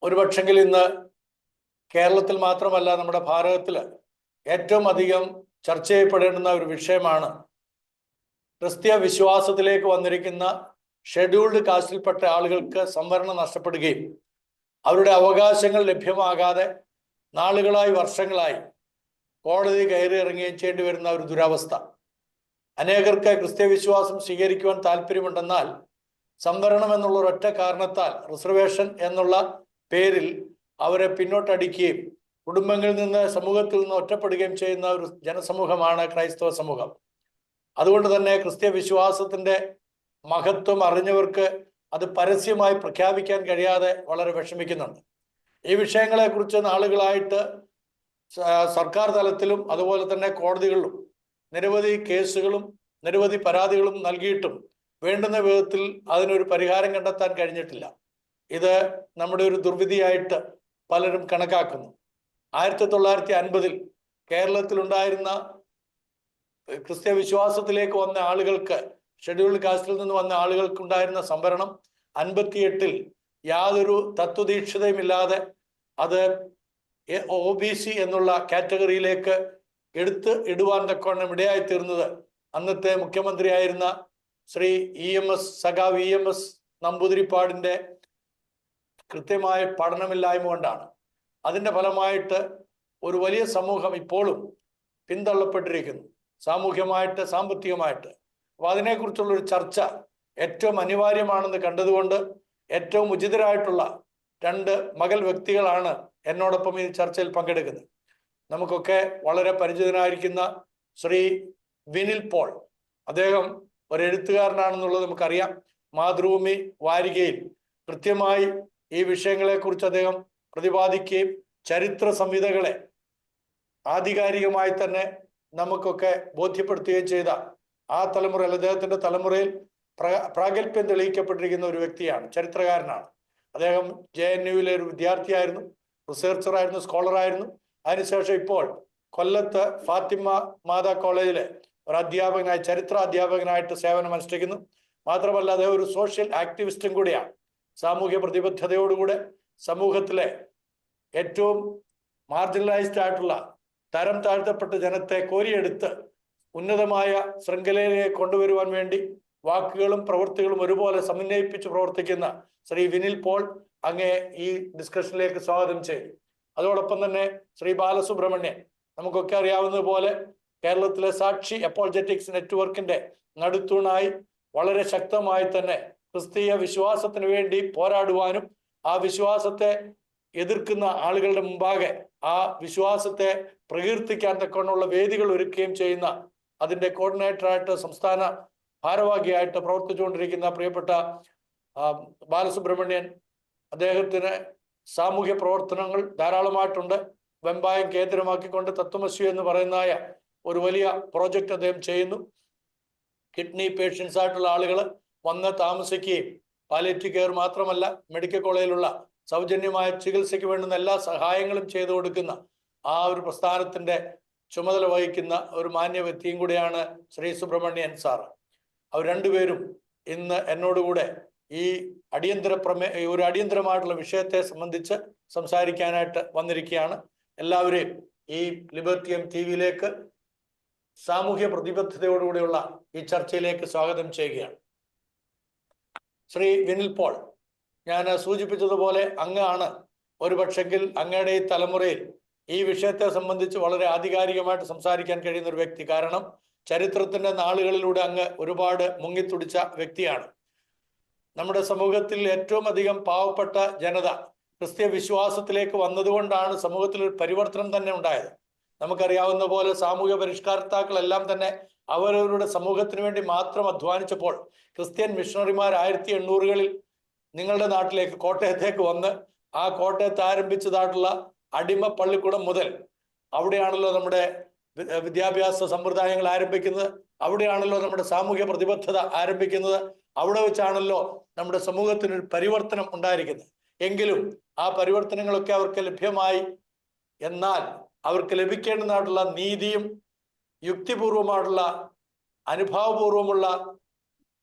ഒരുപക്ഷെങ്കിൽ ഇന്ന് കേരളത്തിൽ മാത്രമല്ല നമ്മുടെ ഭാരതത്തിൽ ഏറ്റവും അധികം ചർച്ച ചെയ്യപ്പെടേണ്ടുന്ന ഒരു വിഷയമാണ് ക്രിസ്തീയ വിശ്വാസത്തിലേക്ക് വന്നിരിക്കുന്ന ഷെഡ്യൂൾഡ് കാസ്റ്റിൽപ്പെട്ട ആളുകൾക്ക് സംവരണം നഷ്ടപ്പെടുകയും അവരുടെ അവകാശങ്ങൾ ലഭ്യമാകാതെ നാളുകളായി വർഷങ്ങളായി കോടതി കയറി ഇറങ്ങുകയും ചെയ്യേണ്ടി വരുന്ന ഒരു ദുരവസ്ഥ. അനേകർക്ക് ക്രിസ്തീയ വിശ്വാസം സ്വീകരിക്കുവാൻ താല്പര്യമുണ്ടെന്നാൽ സംവരണം എന്നുള്ള ഒരൊറ്റ കാരണത്താൽ റിസർവേഷൻ എന്നുള്ള പേരിൽ അവരെ പിന്നോട്ടടിക്കുകയും കുടുംബങ്ങളിൽ നിന്ന് സമൂഹത്തിൽ നിന്ന് ഒറ്റപ്പെടുകയും ചെയ്യുന്ന ഒരു ജനസമൂഹമാണ് ക്രൈസ്തവ സമൂഹം. അതുകൊണ്ട് തന്നെ ക്രിസ്തീയ വിശ്വാസത്തിന്റെ മഹത്വം അറിഞ്ഞവർക്ക് അത് പരസ്യമായി പ്രഖ്യാപിക്കാൻ കഴിയാതെ വളരെ വിഷമിക്കുന്നുണ്ട്. ഈ വിഷയങ്ങളെക്കുറിച്ച് നാളുകളായിട്ട് സർക്കാർ തലത്തിലും അതുപോലെ തന്നെ കോടതികളിലും നിരവധി കേസുകളും നിരവധി പരാതികളും നൽകിയിട്ടും വേണ്ടുന്ന വിധത്തിൽ അതിനൊരു പരിഹാരം കണ്ടെത്താൻ കഴിഞ്ഞിട്ടില്ല. ഇത് നമ്മുടെ ഒരു ദുർവിധിയായിട്ട് പലരും കണക്കാക്കുന്നു. 1950 കേരളത്തിലുണ്ടായിരുന്ന ക്രിസ്തീയ വിശ്വാസത്തിലേക്ക് വന്ന ആളുകൾക്ക്, ഷെഡ്യൂൾഡ് കാസ്റ്റിൽ നിന്ന് വന്ന ആളുകൾക്ക് ഉണ്ടായിരുന്ന സംവരണം 58 യാതൊരു തത്വദീക്ഷിതയുമില്ലാതെ അത് OBC എന്നുള്ള കാറ്റഗറിയിലേക്ക് എടുത്ത് ഇടുവാൻ തക്കവണ്ണം ഇടയായി തീർന്നത് അന്നത്തെ മുഖ്യമന്ത്രിയായിരുന്ന ശ്രീ സഖാവ് EMS നമ്പൂതിരിപ്പാടിന്റെ കൃത്യമായ പഠനമില്ലായ്മ കൊണ്ടാണ്. അതിന്റെ ഫലമായിട്ട് ഒരു വലിയ സമൂഹം ഇപ്പോഴും പിന്തള്ളപ്പെട്ടിരിക്കുന്നു, സാമൂഹ്യമായിട്ട് സാമ്പത്തികമായിട്ട്. അപ്പൊ അതിനെക്കുറിച്ചുള്ളൊരു ചർച്ച ഏറ്റവും അനിവാര്യമാണെന്ന് കണ്ടതുകൊണ്ട് ഏറ്റവും ഉചിതരായിട്ടുള്ള 2 മകൾ വ്യക്തികളാണ് എന്നോടൊപ്പം ഈ ചർച്ചയിൽ പങ്കെടുക്കുന്നത്. നമുക്കൊക്കെ വളരെ പരിചിതനായിരിക്കുന്ന ശ്രീ വിനിൽ പോൾ, അദ്ദേഹം ഒരു എഴുത്തുകാരനാണെന്നുള്ളത് നമുക്കറിയാം. മാതൃഭൂമി വാരികയിൽ കൃത്യമായി ഈ വിഷയങ്ങളെക്കുറിച്ച് അദ്ദേഹം പ്രതിപാദിക്കുകയും ചരിത്ര സംഹിതകളെ ആധികാരികമായി തന്നെ നമുക്കൊക്കെ ബോധ്യപ്പെടുത്തുകയും ചെയ്ത ആ തലമുറയിൽ, അദ്ദേഹത്തിന്റെ തലമുറയിൽ പ്രാഗൽഭ്യം തെളിയിക്കപ്പെട്ടിരിക്കുന്ന ഒരു വ്യക്തിയാണ്, ചരിത്രകാരനാണ്. അദ്ദേഹം JNUവിലെ ഒരു വിദ്യാർത്ഥിയായിരുന്നു, റിസർച്ചറായിരുന്നു, സ്കോളറായിരുന്നു. അതിനുശേഷം ഇപ്പോൾ കൊല്ലത്ത് ഫാത്തിമ മാതാ കോളേജിലെ ഒരു അധ്യാപകനായി, ചരിത്ര അധ്യാപകനായിട്ട് സേവനം അനുഷ്ഠിക്കുന്നു. മാത്രമല്ല അദ്ദേഹം ഒരു സോഷ്യൽ ആക്ടിവിസ്റ്റും കൂടിയാണ്. സാമൂഹ്യ പ്രതിബദ്ധതയോടുകൂടെ സമൂഹത്തിലെ ഏറ്റവും മാർജിനലൈസ്ഡ് ആയിട്ടുള്ള തരം താഴ്ത്തപ്പെട്ട ജനത്തെ കോരിയെടുത്ത് ഉന്നതമായ ശൃംഖലയിലേക്ക് കൊണ്ടുവരുവാൻ വേണ്ടി വാക്കുകളും പ്രവൃത്തികളും ഒരുപോലെ സമന്വയിപ്പിച്ച് പ്രവർത്തിക്കുന്ന ശ്രീ വിനിൽ പോൾ അങ്ങേ ഈ ഡിസ്കഷനിലേക്ക് സ്വാഗതം ചെയ്യും. അതോടൊപ്പം തന്നെ ശ്രീ ബാലസുബ്രഹ്മണ്യൻ, നമുക്കൊക്കെ അറിയാവുന്നതുപോലെ കേരളത്തിലെ സാക്ഷി അപ്പോളജറ്റിക്സ് നെറ്റ്വർക്കിന്റെ നടുത്തൂണായി വളരെ ശക്തമായി തന്നെ ക്രിസ്തീയ വിശ്വാസത്തിന് വേണ്ടി പോരാടുവാനും ആ വിശ്വാസത്തെ എതിർക്കുന്ന ആളുകളുടെ മുമ്പാകെ ആ വിശ്വാസത്തെ പ്രകീർത്തിക്കാൻ തക്കവണ്ണമുള്ള വേദികൾ ഒരുക്കുകയും ചെയ്യുന്ന, അതിന്റെ കോർഡിനേറ്ററായിട്ട് സംസ്ഥാന ഭാരവാഹിയായിട്ട് പ്രവർത്തിച്ചുകൊണ്ടിരിക്കുന്ന പ്രിയപ്പെട്ട ബാലസുബ്രഹ്മണ്യൻ, അദ്ദേഹത്തിന് സാമൂഹ്യ പ്രവർത്തനങ്ങൾ ധാരാളമായിട്ടുണ്ട്. വെമ്പായം കേന്ദ്രമാക്കിക്കൊണ്ട് തത്വമസി എന്ന് പറയുന്നതായ ഒരു വലിയ പ്രോജക്റ്റ് അദ്ദേഹം ചെയ്യുന്നു. കിഡ്നി പേഷ്യൻസ് ആയിട്ടുള്ള ആളുകൾ വന്ന് താമസിക്കുകയും പാലിയേറ്റീവ് കെയർ മാത്രമല്ല മെഡിക്കൽ കോളേജിലുള്ള സൗജന്യമായ ചികിത്സയ്ക്ക് വേണ്ടുന്ന എല്ലാ സഹായങ്ങളും ചെയ്തു കൊടുക്കുന്ന ആ ഒരു പ്രസ്ഥാനത്തിന്റെ ചുമതല വഹിക്കുന്ന ഒരു മാന്യ വ്യക്തിയും കൂടിയാണ് ശ്രീ സുബ്രഹ്മണ്യൻ സാർ. അവർ രണ്ടുപേരും ഇന്ന് എന്നോടുകൂടെ ഈ ഒരു അടിയന്തരമായിട്ടുള്ള വിഷയത്തെ സംബന്ധിച്ച് സംസാരിക്കാനായിട്ട് വന്നിരിക്കുകയാണ്. എല്ലാവരെയും ഈ ലിബർട്ടിയം TVയിലേക്ക് സാമൂഹ്യ പ്രതിബദ്ധതയോടുകൂടിയുള്ള ഈ ചർച്ചയിലേക്ക് സ്വാഗതം ചെയ്യുകയാണ്. ശ്രീ വിനിൽ പോൾ, ഞാൻ സൂചിപ്പിച്ചതുപോലെ അങ്ങാണ് ഒരുപക്ഷെങ്കിൽ അങ്ങയുടെ ഈ തലമുറയിൽ ഈ വിഷയത്തെ സംബന്ധിച്ച് വളരെ ആധികാരികമായിട്ട് സംസാരിക്കാൻ കഴിയുന്ന ഒരു വ്യക്തി. കാരണം ചരിത്രത്തിന്റെ നാളുകളിലൂടെ അങ്ങ് ഒരുപാട് മുങ്ങിത്തുടിച്ച വ്യക്തിയാണ്. നമ്മുടെ സമൂഹത്തിൽ ഏറ്റവും അധികം പാവപ്പെട്ട ജനത ക്രിസ്തീയ വിശ്വാസത്തിലേക്ക് വന്നതുകൊണ്ടാണ് സമൂഹത്തിൽ ഒരു പരിവർത്തനം തന്നെ ഉണ്ടായത്. നമുക്കറിയാവുന്ന പോലെ സാമൂഹ്യ പരിഷ്കർത്താക്കളെല്ലാം തന്നെ അവരവരുടെ സമൂഹത്തിന് വേണ്ടി മാത്രം അധ്വാനിച്ചപ്പോൾ ക്രിസ്ത്യൻ മിഷണറിമാർ 1800കളിൽ നിങ്ങളുടെ നാട്ടിലേക്ക്, കോട്ടയത്തേക്ക് വന്ന് ആ കോട്ടയത്ത് ആരംഭിച്ചതായിട്ടുള്ള അടിമ പള്ളിക്കൂടം മുതൽ അവിടെയാണല്ലോ നമ്മുടെ വിദ്യാഭ്യാസ സമ്പ്രദായങ്ങൾ ആരംഭിക്കുന്നത്, അവിടെയാണല്ലോ നമ്മുടെ സാമൂഹ്യ പ്രതിബദ്ധത ആരംഭിക്കുന്നത്, അവിടെ വെച്ചാണല്ലോ നമ്മുടെ സമൂഹത്തിനൊരു പരിവർത്തനം ഉണ്ടായിരിക്കുന്നത്. എങ്കിലും ആ പരിവർത്തനങ്ങളൊക്കെ അവർക്ക് ലഭ്യമായി. എന്നാൽ അവർക്ക് ലഭിക്കേണ്ടതായിട്ടുള്ള നീതിയും യുക്തിപൂർവമായിട്ടുള്ള അനുഭാവപൂർവമുള്ള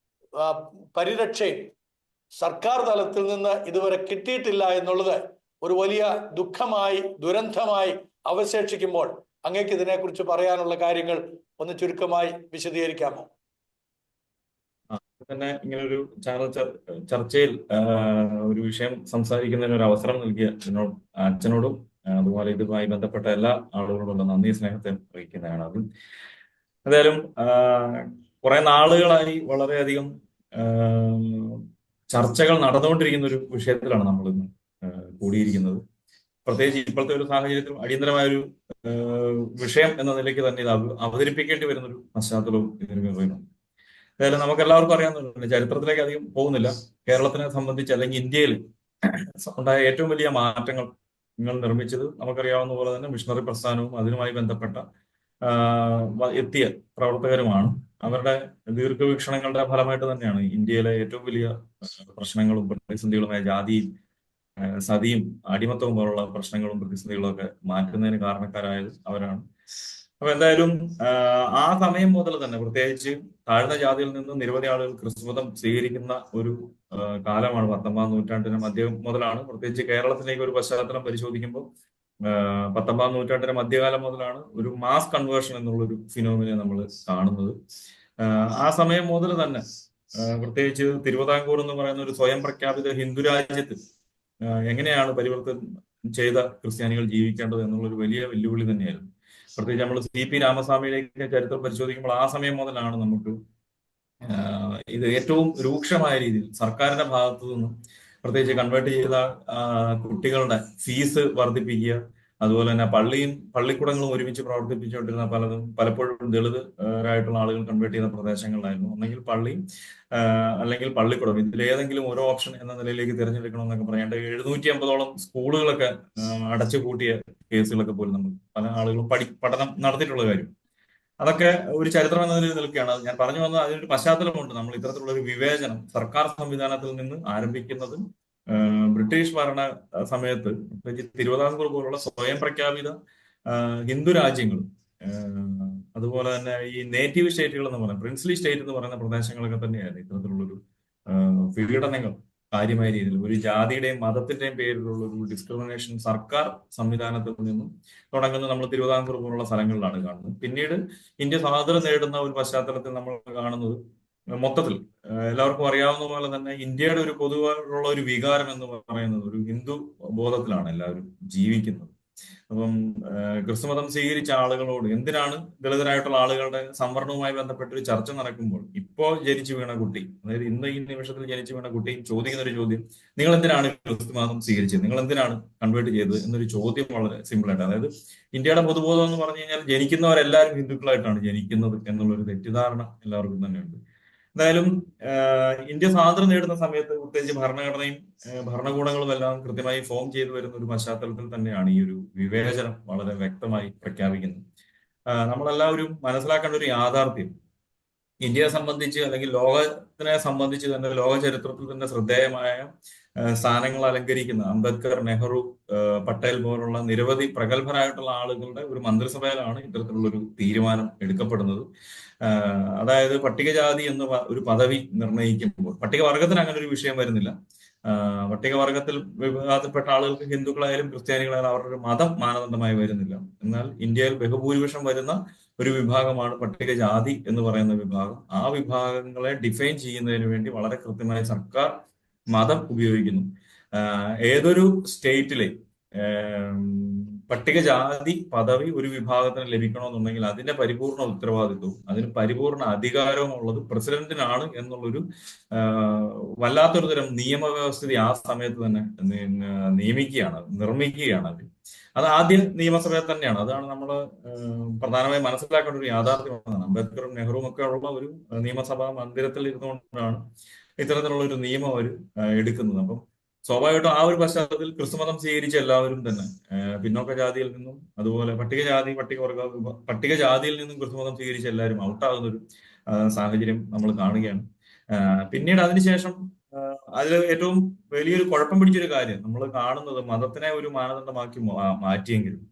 പരിരക്ഷയും സർക്കാർ തലത്തിൽ നിന്ന് ഇതുവരെ കിട്ടിയിട്ടില്ല എന്നുള്ളത് ഒരു വലിയ ദുഃഖമായി, ദുരന്തമായി അവശേഷിക്കുമ്പോൾ അങ്ങേക്ക് ഇതിനെക്കുറിച്ച് പറയാനുള്ള കാര്യങ്ങൾ ഒന്ന് ചുരുക്കമായി വിശദീകരിക്കാമോ? തന്നെ ഇങ്ങനൊരു ചാനൽ ചർച്ചയിൽ ഒരു വിഷയം സംസാരിക്കുന്നതിന് ഒരു അവസരം നൽകിയ അച്ഛനോടും അതുപോലെ ഇതുമായി ബന്ധപ്പെട്ട എല്ലാ ആളുകളോടുള്ള നന്ദി സ്നേഹത്തെ അറിയിക്കുന്നതാണ്. അതും എന്തായാലും കുറെ നാളുകളായി വളരെയധികം ചർച്ചകൾ നടന്നുകൊണ്ടിരിക്കുന്ന ഒരു വിഷയത്തിലാണ് നമ്മൾ ഇന്ന് കൂടിയിരിക്കുന്നത്. പ്രത്യേകിച്ച് ഇപ്പോഴത്തെ ഒരു സാഹചര്യത്തിൽ അടിയന്തരമായ ഒരു വിഷയം എന്ന നിലയ്ക്ക് തന്നെ ഇത് അവതരിപ്പിക്കേണ്ടി വരുന്നൊരു പശ്ചാത്തലവും ഇതിന് പറയുന്നുണ്ട്. എന്തായാലും നമുക്ക് എല്ലാവർക്കും അറിയാവുന്നതാണ്, ചരിത്രത്തിലേക്ക് അധികം പോകുന്നില്ല. കേരളത്തിനെ സംബന്ധിച്ച് അല്ലെങ്കിൽ ഇന്ത്യയിൽ ഉണ്ടായ ഏറ്റവും വലിയ മാറ്റങ്ങൾ നിങ്ങൾ നിർമ്മിച്ചത് നമുക്കറിയാവുന്ന പോലെ തന്നെ മിഷണറി പ്രസ്ഥാനവും അതിനുമായി ബന്ധപ്പെട്ട എത്തിയ പ്രവർത്തകരുമാണ്. അവരുടെ ദീർഘവീക്ഷണങ്ങളുടെ ഫലമായിട്ട് തന്നെയാണ് ഇന്ത്യയിലെ ഏറ്റവും വലിയ പ്രശ്നങ്ങളും പ്രതിസന്ധികളുമായ ജാതിയും സതിയും അടിമത്തവും പോലുള്ള പ്രശ്നങ്ങളും പ്രതിസന്ധികളും ഒക്കെ മാറ്റുന്നതിന് കാരണക്കാരായത് അവരാണ്. അപ്പൊ എന്തായാലും ആ സമയം മുതൽ തന്നെ പ്രത്യേകിച്ച് താഴ്ന്ന ജാതിയിൽ നിന്ന് നിരവധി ആളുകൾ ക്രിസ്തുമതം സ്വീകരിക്കുന്ന ഒരു കാലമാണ്. 19-ാം നൂറ്റാണ്ടിന് മധ്യം മുതലാണ്, പ്രത്യേകിച്ച് കേരളത്തിലേക്ക് ഒരു പശ്ചാത്തലം പരിശോധിക്കുമ്പോൾ 19-ാം നൂറ്റാണ്ടിന്റെ മധ്യകാലം മുതലാണ് ഒരു മാസ് കൺവേർഷൻ എന്നുള്ളൊരു ഫിനോമിനെ നമ്മൾ കാണുന്നത്. ആ സമയം മുതൽ തന്നെ പ്രത്യേകിച്ച് തിരുവിതാംകൂർ എന്ന് പറയുന്ന ഒരു സ്വയം പ്രഖ്യാപിത ഹിന്ദു രാജ്യത്ത് എങ്ങനെയാണ് പരിവർത്തനം ചെയ്ത ക്രിസ്ത്യാനികൾ ജീവിക്കേണ്ടത് എന്നുള്ളൊരു വലിയ വെല്ലുവിളി തന്നെയായിരുന്നു. പ്രത്യേകിച്ച് നമ്മൾ CP രാമസ്വാമിയിലേക്ക് ചരിത്രം പരിശോധിക്കുമ്പോൾ ആ സമയം മുതലാണ് നമുക്ക് ഇത് ഏറ്റവും രൂക്ഷമായ രീതിയിൽ സർക്കാരിന്റെ ഭാഗത്തു നിന്നും പ്രത്യേകിച്ച് കൺവേർട്ട് ചെയ്ത കുട്ടികളുടെ ഫീസ് വർദ്ധിപ്പിക്കുക, അതുപോലെ തന്നെ പള്ളിക്കൂടങ്ങളും ഒരുമിച്ച് പ്രവർത്തിപ്പിച്ചുകൊണ്ടിരുന്ന പലപ്പോഴും ദളിതരായിട്ടുള്ള ആളുകൾ കൺവേർട്ട് ചെയ്ത പ്രദേശങ്ങളിലായിരുന്നു. ഒന്നെങ്കിൽ പള്ളി അല്ലെങ്കിൽ പള്ളിക്കൂടം, ഇതിലേതെങ്കിലും ഓരോ ഓപ്ഷൻ എന്ന നിലയിലേക്ക് തിരഞ്ഞെടുക്കണമെന്നൊക്കെ പറയേണ്ട 750ഓളം സ്കൂളുകളൊക്കെ അടച്ചുപൂട്ടിയ കേസുകളൊക്കെ പോലും നമ്മൾ പല ആളുകളും പഠനം നടത്തിയിട്ടുള്ള കാര്യം. അതൊക്കെ ഒരു ചരിത്രം എന്ന നിലയിൽ നിൽക്കുകയാണ്. ഞാൻ പറഞ്ഞു വന്നത് അതിനൊരു പശ്ചാത്തലമുണ്ട്. നമ്മൾ ഇത്തരത്തിലുള്ള ഒരു വിവേചനം സർക്കാർ സംവിധാനത്തിൽ നിന്ന് ആരംഭിക്കുന്നത് ബ്രിട്ടീഷ് ഭരണ സമയത്ത് തിരുവിതാംകൂർ പോലുള്ള സ്വയം പ്രഖ്യാപിത ഹിന്ദു രാജ്യങ്ങൾ, അതുപോലെ തന്നെ ഈ നേറ്റീവ് സ്റ്റേറ്റുകൾ എന്ന് പറയുന്ന പ്രിൻസ്ലി സ്റ്റേറ്റ് എന്ന് പറയുന്ന പ്രദേശങ്ങളൊക്കെ തന്നെയായിരുന്നു ഇത്തരത്തിലുള്ളൊരു പീഡനങ്ങൾ കാര്യമായ രീതിയിൽ ഒരു ജാതിയുടെയും മതത്തിന്റെയും പേരിലുള്ള ഒരു ഡിസ്ക്രിമിനേഷൻ സർക്കാർ സംവിധാനത്തിൽ നിന്നും തുടങ്ങുന്നത് നമ്മൾ തിരുവിതാംകൂർ പോലുള്ള സ്ഥലങ്ങളിലാണ് കാണുന്നത്. പിന്നീട് ഇന്ത്യ സ്വാതന്ത്ര്യം നേടുന്ന ഒരു പശ്ചാത്തലത്തിൽ നമ്മൾ കാണുന്നത് മൊത്തത്തിൽ എല്ലാവർക്കും അറിയാവുന്ന പോലെ തന്നെ ഇന്ത്യയുടെ ഒരു പൊതുവായുള്ള ഒരു വികാരം എന്ന് പറയുന്നത് ഒരു ഹിന്ദു ബോധത്തിലാണ് എല്ലാവരും ജീവിക്കുന്നത്. അപ്പം ക്രിസ്തുമതം സ്വീകരിച്ച ആളുകളോട് എന്തിനാണ് ദളിതരായിട്ടുള്ള ആളുകളുടെ സംവരണവുമായി ബന്ധപ്പെട്ട ഒരു ചർച്ച നടക്കുമ്പോൾ ഇപ്പോ ജനിച്ചു വീണ കുട്ടി, അതായത് ഇന്ന് ഈ നിമിഷത്തിൽ ജനിച്ചു വീണ കുട്ടി ചോദിക്കുന്ന ഒരു ചോദ്യം, നിങ്ങൾ എന്തിനാണ് ക്രിസ്തുമതം സ്വീകരിച്ചത്, നിങ്ങൾ എന്തിനാണ് കൺവേർട്ട് ചെയ്തത് എന്നൊരു ചോദ്യം വളരെ സിമ്പിൾ ആയിട്ട്. അതായത് ഇന്ത്യയുടെ പൊതുബോധം എന്ന് പറഞ്ഞു കഴിഞ്ഞാൽ ജനിക്കുന്നവരെല്ലാവരും ഹിന്ദുക്കളായിട്ടാണ് ജനിക്കുന്നത് എന്നുള്ളൊരു തെറ്റിദ്ധാരണ എല്ലാവർക്കും തന്നെയുണ്ട്. എന്തായാലും ഇന്ത്യ സ്വാതന്ത്ര്യം നേടുന്ന സമയത്ത് പ്രത്യേകിച്ച് ഭരണഘടനയും ഭരണകൂടങ്ങളും എല്ലാം കൃത്യമായി ഫോം ചെയ്തു വരുന്ന ഒരു പശ്ചാത്തലത്തിൽ തന്നെയാണ് ഈ ഒരു വിവേചനം വളരെ വ്യക്തമായി പ്രഖ്യാപിക്കുന്നത്. നമ്മളെല്ലാവരും മനസ്സിലാക്കേണ്ട ഒരു യാഥാർത്ഥ്യം, ഇന്ത്യയെ സംബന്ധിച്ച് അല്ലെങ്കിൽ ലോകത്തിനെ സംബന്ധിച്ച് തന്നെ ലോക ചരിത്രത്തിൽ തന്നെ ശ്രദ്ധേയമായ സ്ഥാനങ്ങൾ അലങ്കരിക്കുന്ന അംബേദ്കർ, നെഹ്റു, പട്ടേൽ പോലുള്ള നിരവധി പ്രഗത്ഭരായിട്ടുള്ള ആളുകളുടെ ഒരു മന്ത്രിസഭയിലാണ് ഇത്തരത്തിലുള്ളൊരു തീരുമാനം എടുക്കപ്പെടുന്നത്. അതായത് പട്ടികജാതി എന്ന ഒരു പദവി നിർണ്ണയിക്കുമ്പോൾ പട്ടികവർഗത്തിന് അങ്ങനെ ഒരു വിഷയം വരുന്നില്ല. പട്ടികവർഗത്തിൽ വിഭാഗത്തിൽപ്പെട്ട ആളുകൾക്ക് ഹിന്ദുക്കളായാലും ക്രിസ്ത്യാനികളായാലും അവരുടെ ഒരു മതം മാനദണ്ഡമായി വരുന്നില്ല. എന്നാൽ ഇന്ത്യയിൽ ബഹുഭൂരിപക്ഷം വരുന്ന ഒരു വിഭാഗമാണ് പട്ടികജാതി എന്ന് പറയുന്ന വിഭാഗം. ആ വിഭാഗങ്ങളെ ഡിഫൈൻ ചെയ്യുന്നതിന് വേണ്ടി വളരെ കൃത്യമായി സർക്കാർ മതം ഉപയോഗിക്കുന്നു. ഏതൊരു സ്റ്റേറ്റിലെ പട്ടികജാതി പദവി ഒരു വിഭാഗത്തിന് ലഭിക്കണമെന്നുണ്ടെങ്കിൽ അതിന്റെ പരിപൂർണ ഉത്തരവാദിത്വവും അതിന് പരിപൂർണ അധികാരവും ഉള്ളത് പ്രസിഡന്റിനാണ് എന്നുള്ളൊരു വല്ലാത്തൊരു തരം നിയമവ്യവസ്ഥിതി ആ സമയത്ത് തന്നെ നിർമ്മിക്കുകയാണ് അത്. അത് ആദ്യം നിയമസഭയിൽ തന്നെയാണ്. അതാണ് നമ്മൾ പ്രധാനമായും മനസ്സിലാക്കേണ്ട ഒരു യാഥാർത്ഥ്യമാണ്. അംബേദ്കറും നെഹ്റുവും ഒക്കെ ഉള്ള ഒരു നിയമസഭാ മന്ദിരത്തിൽ ഇരുന്നുകൊണ്ടാണ് ഇത്തരത്തിലുള്ള ഒരു നിയമം അവർ എടുക്കുന്നത്. അപ്പം സ്വാഭാവികമായിട്ടും ആ ഒരു പശ്ചാത്തലത്തിൽ ക്രിസ്തുമതം സ്വീകരിച്ച എല്ലാവരും തന്നെ പിന്നോക്ക ജാതിയിൽ നിന്നും അതുപോലെ പട്ടികജാതിയിൽ നിന്നും ക്രിസ്തുമതം സ്വീകരിച്ച എല്ലാവരും ഔട്ടാകുന്ന ഒരു സാഹചര്യം നമ്മൾ കാണുകയാണ്. പിന്നീട് അതിനുശേഷം അതിൽ ഏറ്റവും വലിയൊരു കുഴപ്പം പിടിച്ചൊരു കാര്യം നമ്മൾ കാണുന്നത് മതത്തിനെ ഒരു മാനദണ്ഡമാക്കി മാറ്റിയെങ്കിലും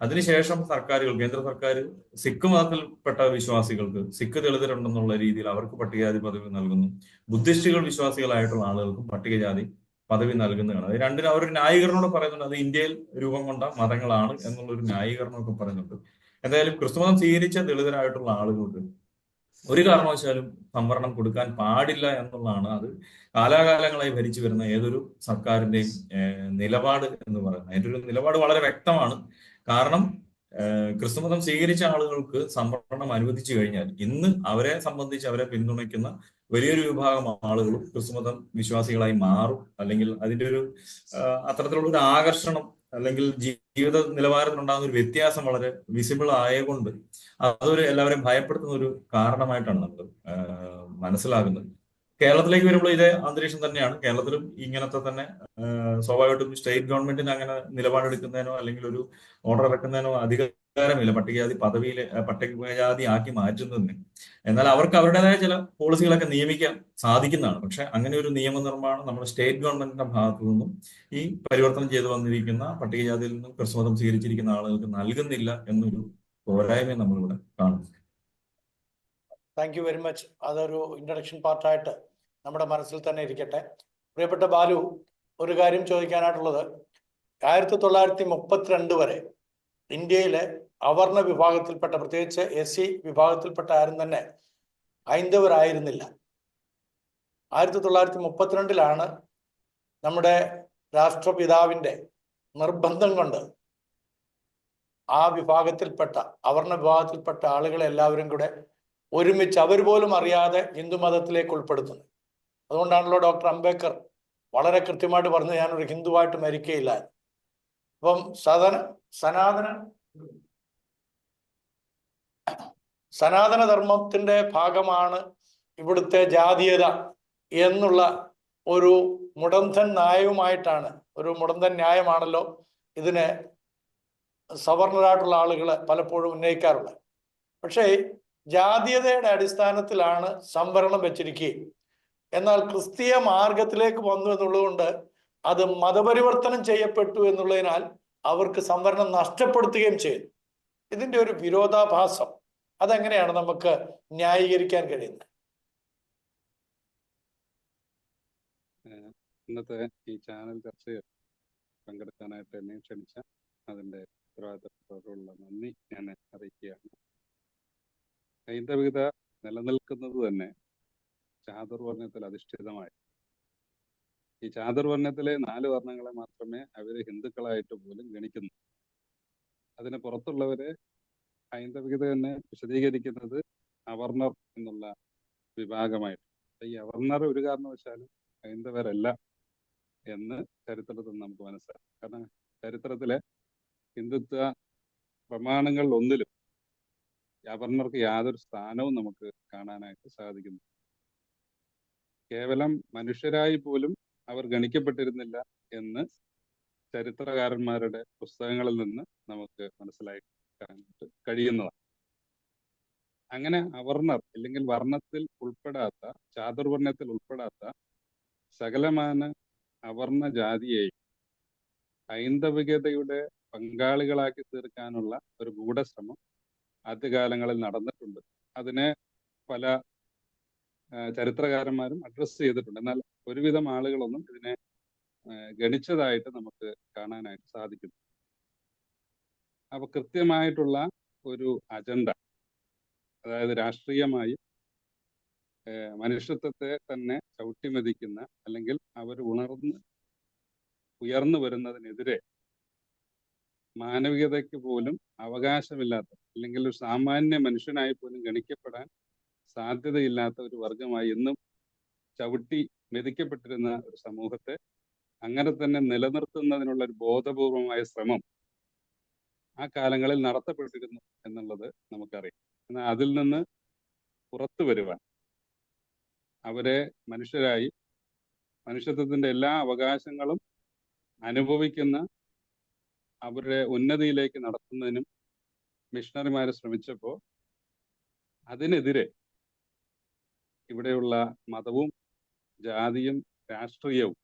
അതിനുശേഷം സർക്കാരുകൾ, കേന്ദ്ര സർക്കാർ സിഖ് മതത്തിൽപ്പെട്ട വിശ്വാസികൾക്ക്, സിഖ് ദളിതരുണ്ടെന്നുള്ള രീതിയിൽ അവർക്ക് പട്ടികജാതി പദവി നൽകുന്നു. ബുദ്ധിസ്റ്റുകൾ വിശ്വാസികളായിട്ടുള്ള ആളുകൾക്കും പട്ടികജാതി പദവി നൽകുന്നതാണ്. അത് രണ്ടിനും അവരൊരു ന്യായീകരണോട് പറയുന്നുണ്ട്. അത് ഇന്ത്യയിൽ രൂപം കൊണ്ട മതങ്ങളാണ് എന്നുള്ളൊരു ന്യായീകരണമൊക്കെ പറയുന്നുണ്ട്. എന്തായാലും ക്രിസ്തുമതം സ്വീകരിച്ച ദളിതരായിട്ടുള്ള ആളുകൾക്ക് ഒരു കാരണവശാലും സംവരണം കൊടുക്കാൻ പാടില്ല എന്നുള്ളതാണ് അത് കാലാകാലങ്ങളായി ഭരിച്ചു വരുന്ന ഏതൊരു സർക്കാരിന്റെയും നിലപാട് എന്ന് പറയുന്നത്. അതിന്റെ ഒരു നിലപാട് വളരെ വ്യക്തമാണ്. കാരണം ക്രിസ്തുമതം സ്വീകരിച്ച ആളുകൾക്ക് സംവരണം അനുവദിച്ചു കഴിഞ്ഞാൽ ഇന്ന് അവരെ സംബന്ധിച്ച് അവരെ പിന്തുണയ്ക്കുന്ന വലിയൊരു വിഭാഗം ആളുകളും ക്രിസ്തുമതം വിശ്വാസികളായി മാറും. അല്ലെങ്കിൽ അതിന്റെ ഒരു അത്തരത്തിലുള്ള ഒരു ആകർഷണം അല്ലെങ്കിൽ ജീവിത നിലവാരത്തിലുണ്ടാകുന്ന ഒരു വ്യത്യാസം വളരെ വിസിബിൾ ആയതുകൊണ്ട് അതൊരു എല്ലാവരെയും ഭയപ്പെടുത്തുന്ന ഒരു കാരണമായിട്ടാണ് നമ്മൾ മനസ്സിലാകുന്നത്. കേരളത്തിലേക്ക് വരുമ്പോൾ ഇതേ അന്തരീക്ഷം തന്നെയാണ്. കേരളത്തിലും ഇങ്ങനത്തെ തന്നെ സ്വാഭാവികമായിട്ടും സ്റ്റേറ്റ് ഗവൺമെന്റിന് അങ്ങനെ നിലപാടെടുക്കുന്നതിനോ അല്ലെങ്കിൽ ഒരു ഓർഡർ ഇറക്കുന്നതിനോ അധികാരമില്ല പട്ടികജാതി ആക്കി മാറ്റുന്നതിന്. എന്നാൽ അവർക്ക് അവരുടേതായ ചില പോളിസികളൊക്കെ നിയമിക്കാൻ സാധിക്കുന്നതാണ്. പക്ഷെ അങ്ങനെ ഒരു നിയമനിർമ്മാണം നമ്മുടെ സ്റ്റേറ്റ് ഗവൺമെന്റിന്റെ ഭാഗത്തു നിന്നും ഈ പരിവർത്തനം ചെയ്തു വന്നിരിക്കുന്ന പട്ടികജാതിയിൽ നിന്നും ക്രിസ്തുമതം സ്വീകരിച്ചിരിക്കുന്ന ആളുകൾക്ക് നൽകുന്നില്ല എന്നൊരു പോരായ്മ നമ്മളിവിടെ കാണുന്നു. Thank you very much. അതൊരു ഇൻട്രഡക്ഷൻ പാർട്ടായിട്ട് നമ്മുടെ മനസ്സിൽ തന്നെ ഇരിക്കട്ടെ. പ്രിയപ്പെട്ട ബാലു, ഒരു കാര്യം ചോദിക്കാനായിട്ടുള്ളത്, 1932 വരെ ഇന്ത്യയിലെ അവർണ വിഭാഗത്തിൽപ്പെട്ട, പ്രത്യേകിച്ച് SC വിഭാഗത്തിൽപ്പെട്ട ആരും തന്നെ ഹൈന്ദവരായിരുന്നില്ല. 1932 നമ്മുടെ രാഷ്ട്രപിതാവിൻ്റെ നിർബന്ധം കൊണ്ട് ആ വിഭാഗത്തിൽപ്പെട്ട അവർണ വിഭാഗത്തിൽപ്പെട്ട ആളുകളെ എല്ലാവരും കൂടെ ഒരുമിച്ച് അവർ പോലും അറിയാതെ ഹിന്ദുമതത്തിലേക്ക് ഉൾപ്പെടുത്തുന്നത്. അതുകൊണ്ടാണല്ലോ ഡോക്ടർ അംബേദ്കർ വളരെ കൃത്യമായിട്ട് പറഞ്ഞു, ഞാനൊരു ഹിന്ദുവായിട്ട് മരിക്കയില്ല. അപ്പം സനാതന ധർമ്മത്തിന്റെ ഭാഗമാണ് ഇവിടുത്തെ ജാതീയത എന്നുള്ള ഒരു മുടന്തൻ ന്യായവുമായിട്ടാണ്, ഒരു മുടന്തൻ ന്യായമാണല്ലോ ഇതിനെ സവർണരായിട്ടുള്ള ആളുകൾ പലപ്പോഴും ഉന്നയിക്കാറുള്ളത്. പക്ഷേ ജാതീയതയുടെ അടിസ്ഥാനത്തിലാണ് സംവരണം വെച്ചിരിക്കുകയും എന്നാൽ ക്രിസ്തീയ മാർഗത്തിലേക്ക് വന്നു എന്നുള്ളതുകൊണ്ട് അത് മതപരിവർത്തനം ചെയ്യപ്പെട്ടു എന്നുള്ളതിനാൽ അവർക്ക് സംവരണം നഷ്ടപ്പെടുത്തുകയും ചെയ്തു. ഇതിന്റെ ഒരു വിരോധാഭാസം അതെങ്ങനെയാണ് നമുക്ക് ന്യായീകരിക്കാൻ കഴിയുന്നത്? ഇന്നത്തെ ഈ ചാനൽ ചർച്ചയിൽ പങ്കെടുക്കാനായിട്ട് എന്നെ ക്ഷണിച്ച അതിൻ്റെ ഉത്തരവാദിത്തത്തോടുള്ള നന്ദി ഞാൻ അറിയിക്കുകയാണ്. ഹൈന്ദവികത നിലനിൽക്കുന്നത് തന്നെ ചാതുർവർണ്ണത്തിൽ അധിഷ്ഠിതമായി. ഈ ചാതുർവർണ്ണത്തിലെ 4 വർണ്ണങ്ങളെ മാത്രമേ അവര് ഹിന്ദുക്കളായിട്ട് പോലും ഗണിക്കുന്നു. അതിന് പുറത്തുള്ളവരെ ഹൈന്ദവികത തന്നെ വിശദീകരിക്കുന്നത് അവർണർ എന്നുള്ള വിഭാഗമായിട്ട്. ഈ അവർണർ ഒരു കാരണവശാലും ഹൈന്ദവരല്ല എന്ന് ചരിത്രത്തിൽ നമുക്ക് മനസ്സിലാക്കാം. കാരണം ചരിത്രത്തിലെ ഹിന്ദുത്വ പ്രമാണങ്ങളിൽ ഒന്നിലും അവർണർക്ക് യാതൊരു സ്ഥാനവും നമുക്ക് കാണാനായിട്ട് സാധിക്കുന്നു. കേവലം മനുഷ്യരായി പോലും അവർ ഗണിക്കപ്പെട്ടിരുന്നില്ല എന്ന് ചരിത്രകാരന്മാരുടെ പുസ്തകങ്ങളിൽ നിന്ന് നമുക്ക് മനസ്സിലാക്കാനായിട്ട് കഴിയുന്നതാണ്. അങ്ങനെ അവർണർ അല്ലെങ്കിൽ വർണ്ണത്തിൽ ഉൾപ്പെടാത്ത, ചാതുർവർണ്ണത്തിൽ ഉൾപ്പെടാത്ത സകലമാന അവർണ ജാതിയെയും ഹൈന്ദവികതയുടെ പങ്കാളികളാക്കി തീർക്കാനുള്ള ഒരു ഗൂഢശ്രമം ആദ്യകാലങ്ങളിൽ നടന്നിട്ടുണ്ട്. അതിനെ പല ചരിത്രകാരന്മാരും അഡ്രസ് ചെയ്തിട്ടുണ്ട്. എന്നാൽ ഒരുവിധം ആളുകളൊന്നും ഇതിനെ ഗണിച്ചതായിട്ട് നമുക്ക് കാണാനായിട്ട് സാധിക്കുന്നു. അപ്പൊ കൃത്യമായിട്ടുള്ള ഒരു അജണ്ട, അതായത് രാഷ്ട്രീയമായി മനുഷ്യത്വത്തെ തന്നെ ചവിട്ടിമെതിക്കുന്ന അല്ലെങ്കിൽ അവർ ഉയർന്നു വരുന്നതിനെതിരെ മാനവികതയ്ക്ക് പോലും അവകാശമില്ലാത്ത അല്ലെങ്കിൽ ഒരു സാമാന്യ മനുഷ്യനായി പോലും ഗണിക്കപ്പെടാൻ സാധ്യതയില്ലാത്ത ഒരു വർഗമായി എന്നും ചവിട്ടി മെതിക്കപ്പെട്ടിരുന്ന ഒരു സമൂഹത്തെ അങ്ങനെ തന്നെ നിലനിർത്തുന്നതിനുള്ള ഒരു ബോധപൂർവമായ ശ്രമം ആ കാലങ്ങളിൽ നടത്തപ്പെട്ടിരുന്നു എന്നുള്ളത് നമുക്കറിയാം. എന്നാൽ അതിൽ നിന്ന് പുറത്തു വരുവാൻ, അവരെ മനുഷ്യരായി മനുഷ്യത്വത്തിന്റെ എല്ലാ അവകാശങ്ങളും അനുഭവിക്കുന്ന അവരുടെ ഉന്നതിയിലേക്ക് നടത്തുന്നതിനും മിഷണറിമാർ ശ്രമിച്ചപ്പോൾ അതിനെതിരെ ഇവിടെയുള്ള മതവും ജാതിയും രാഷ്ട്രീയവും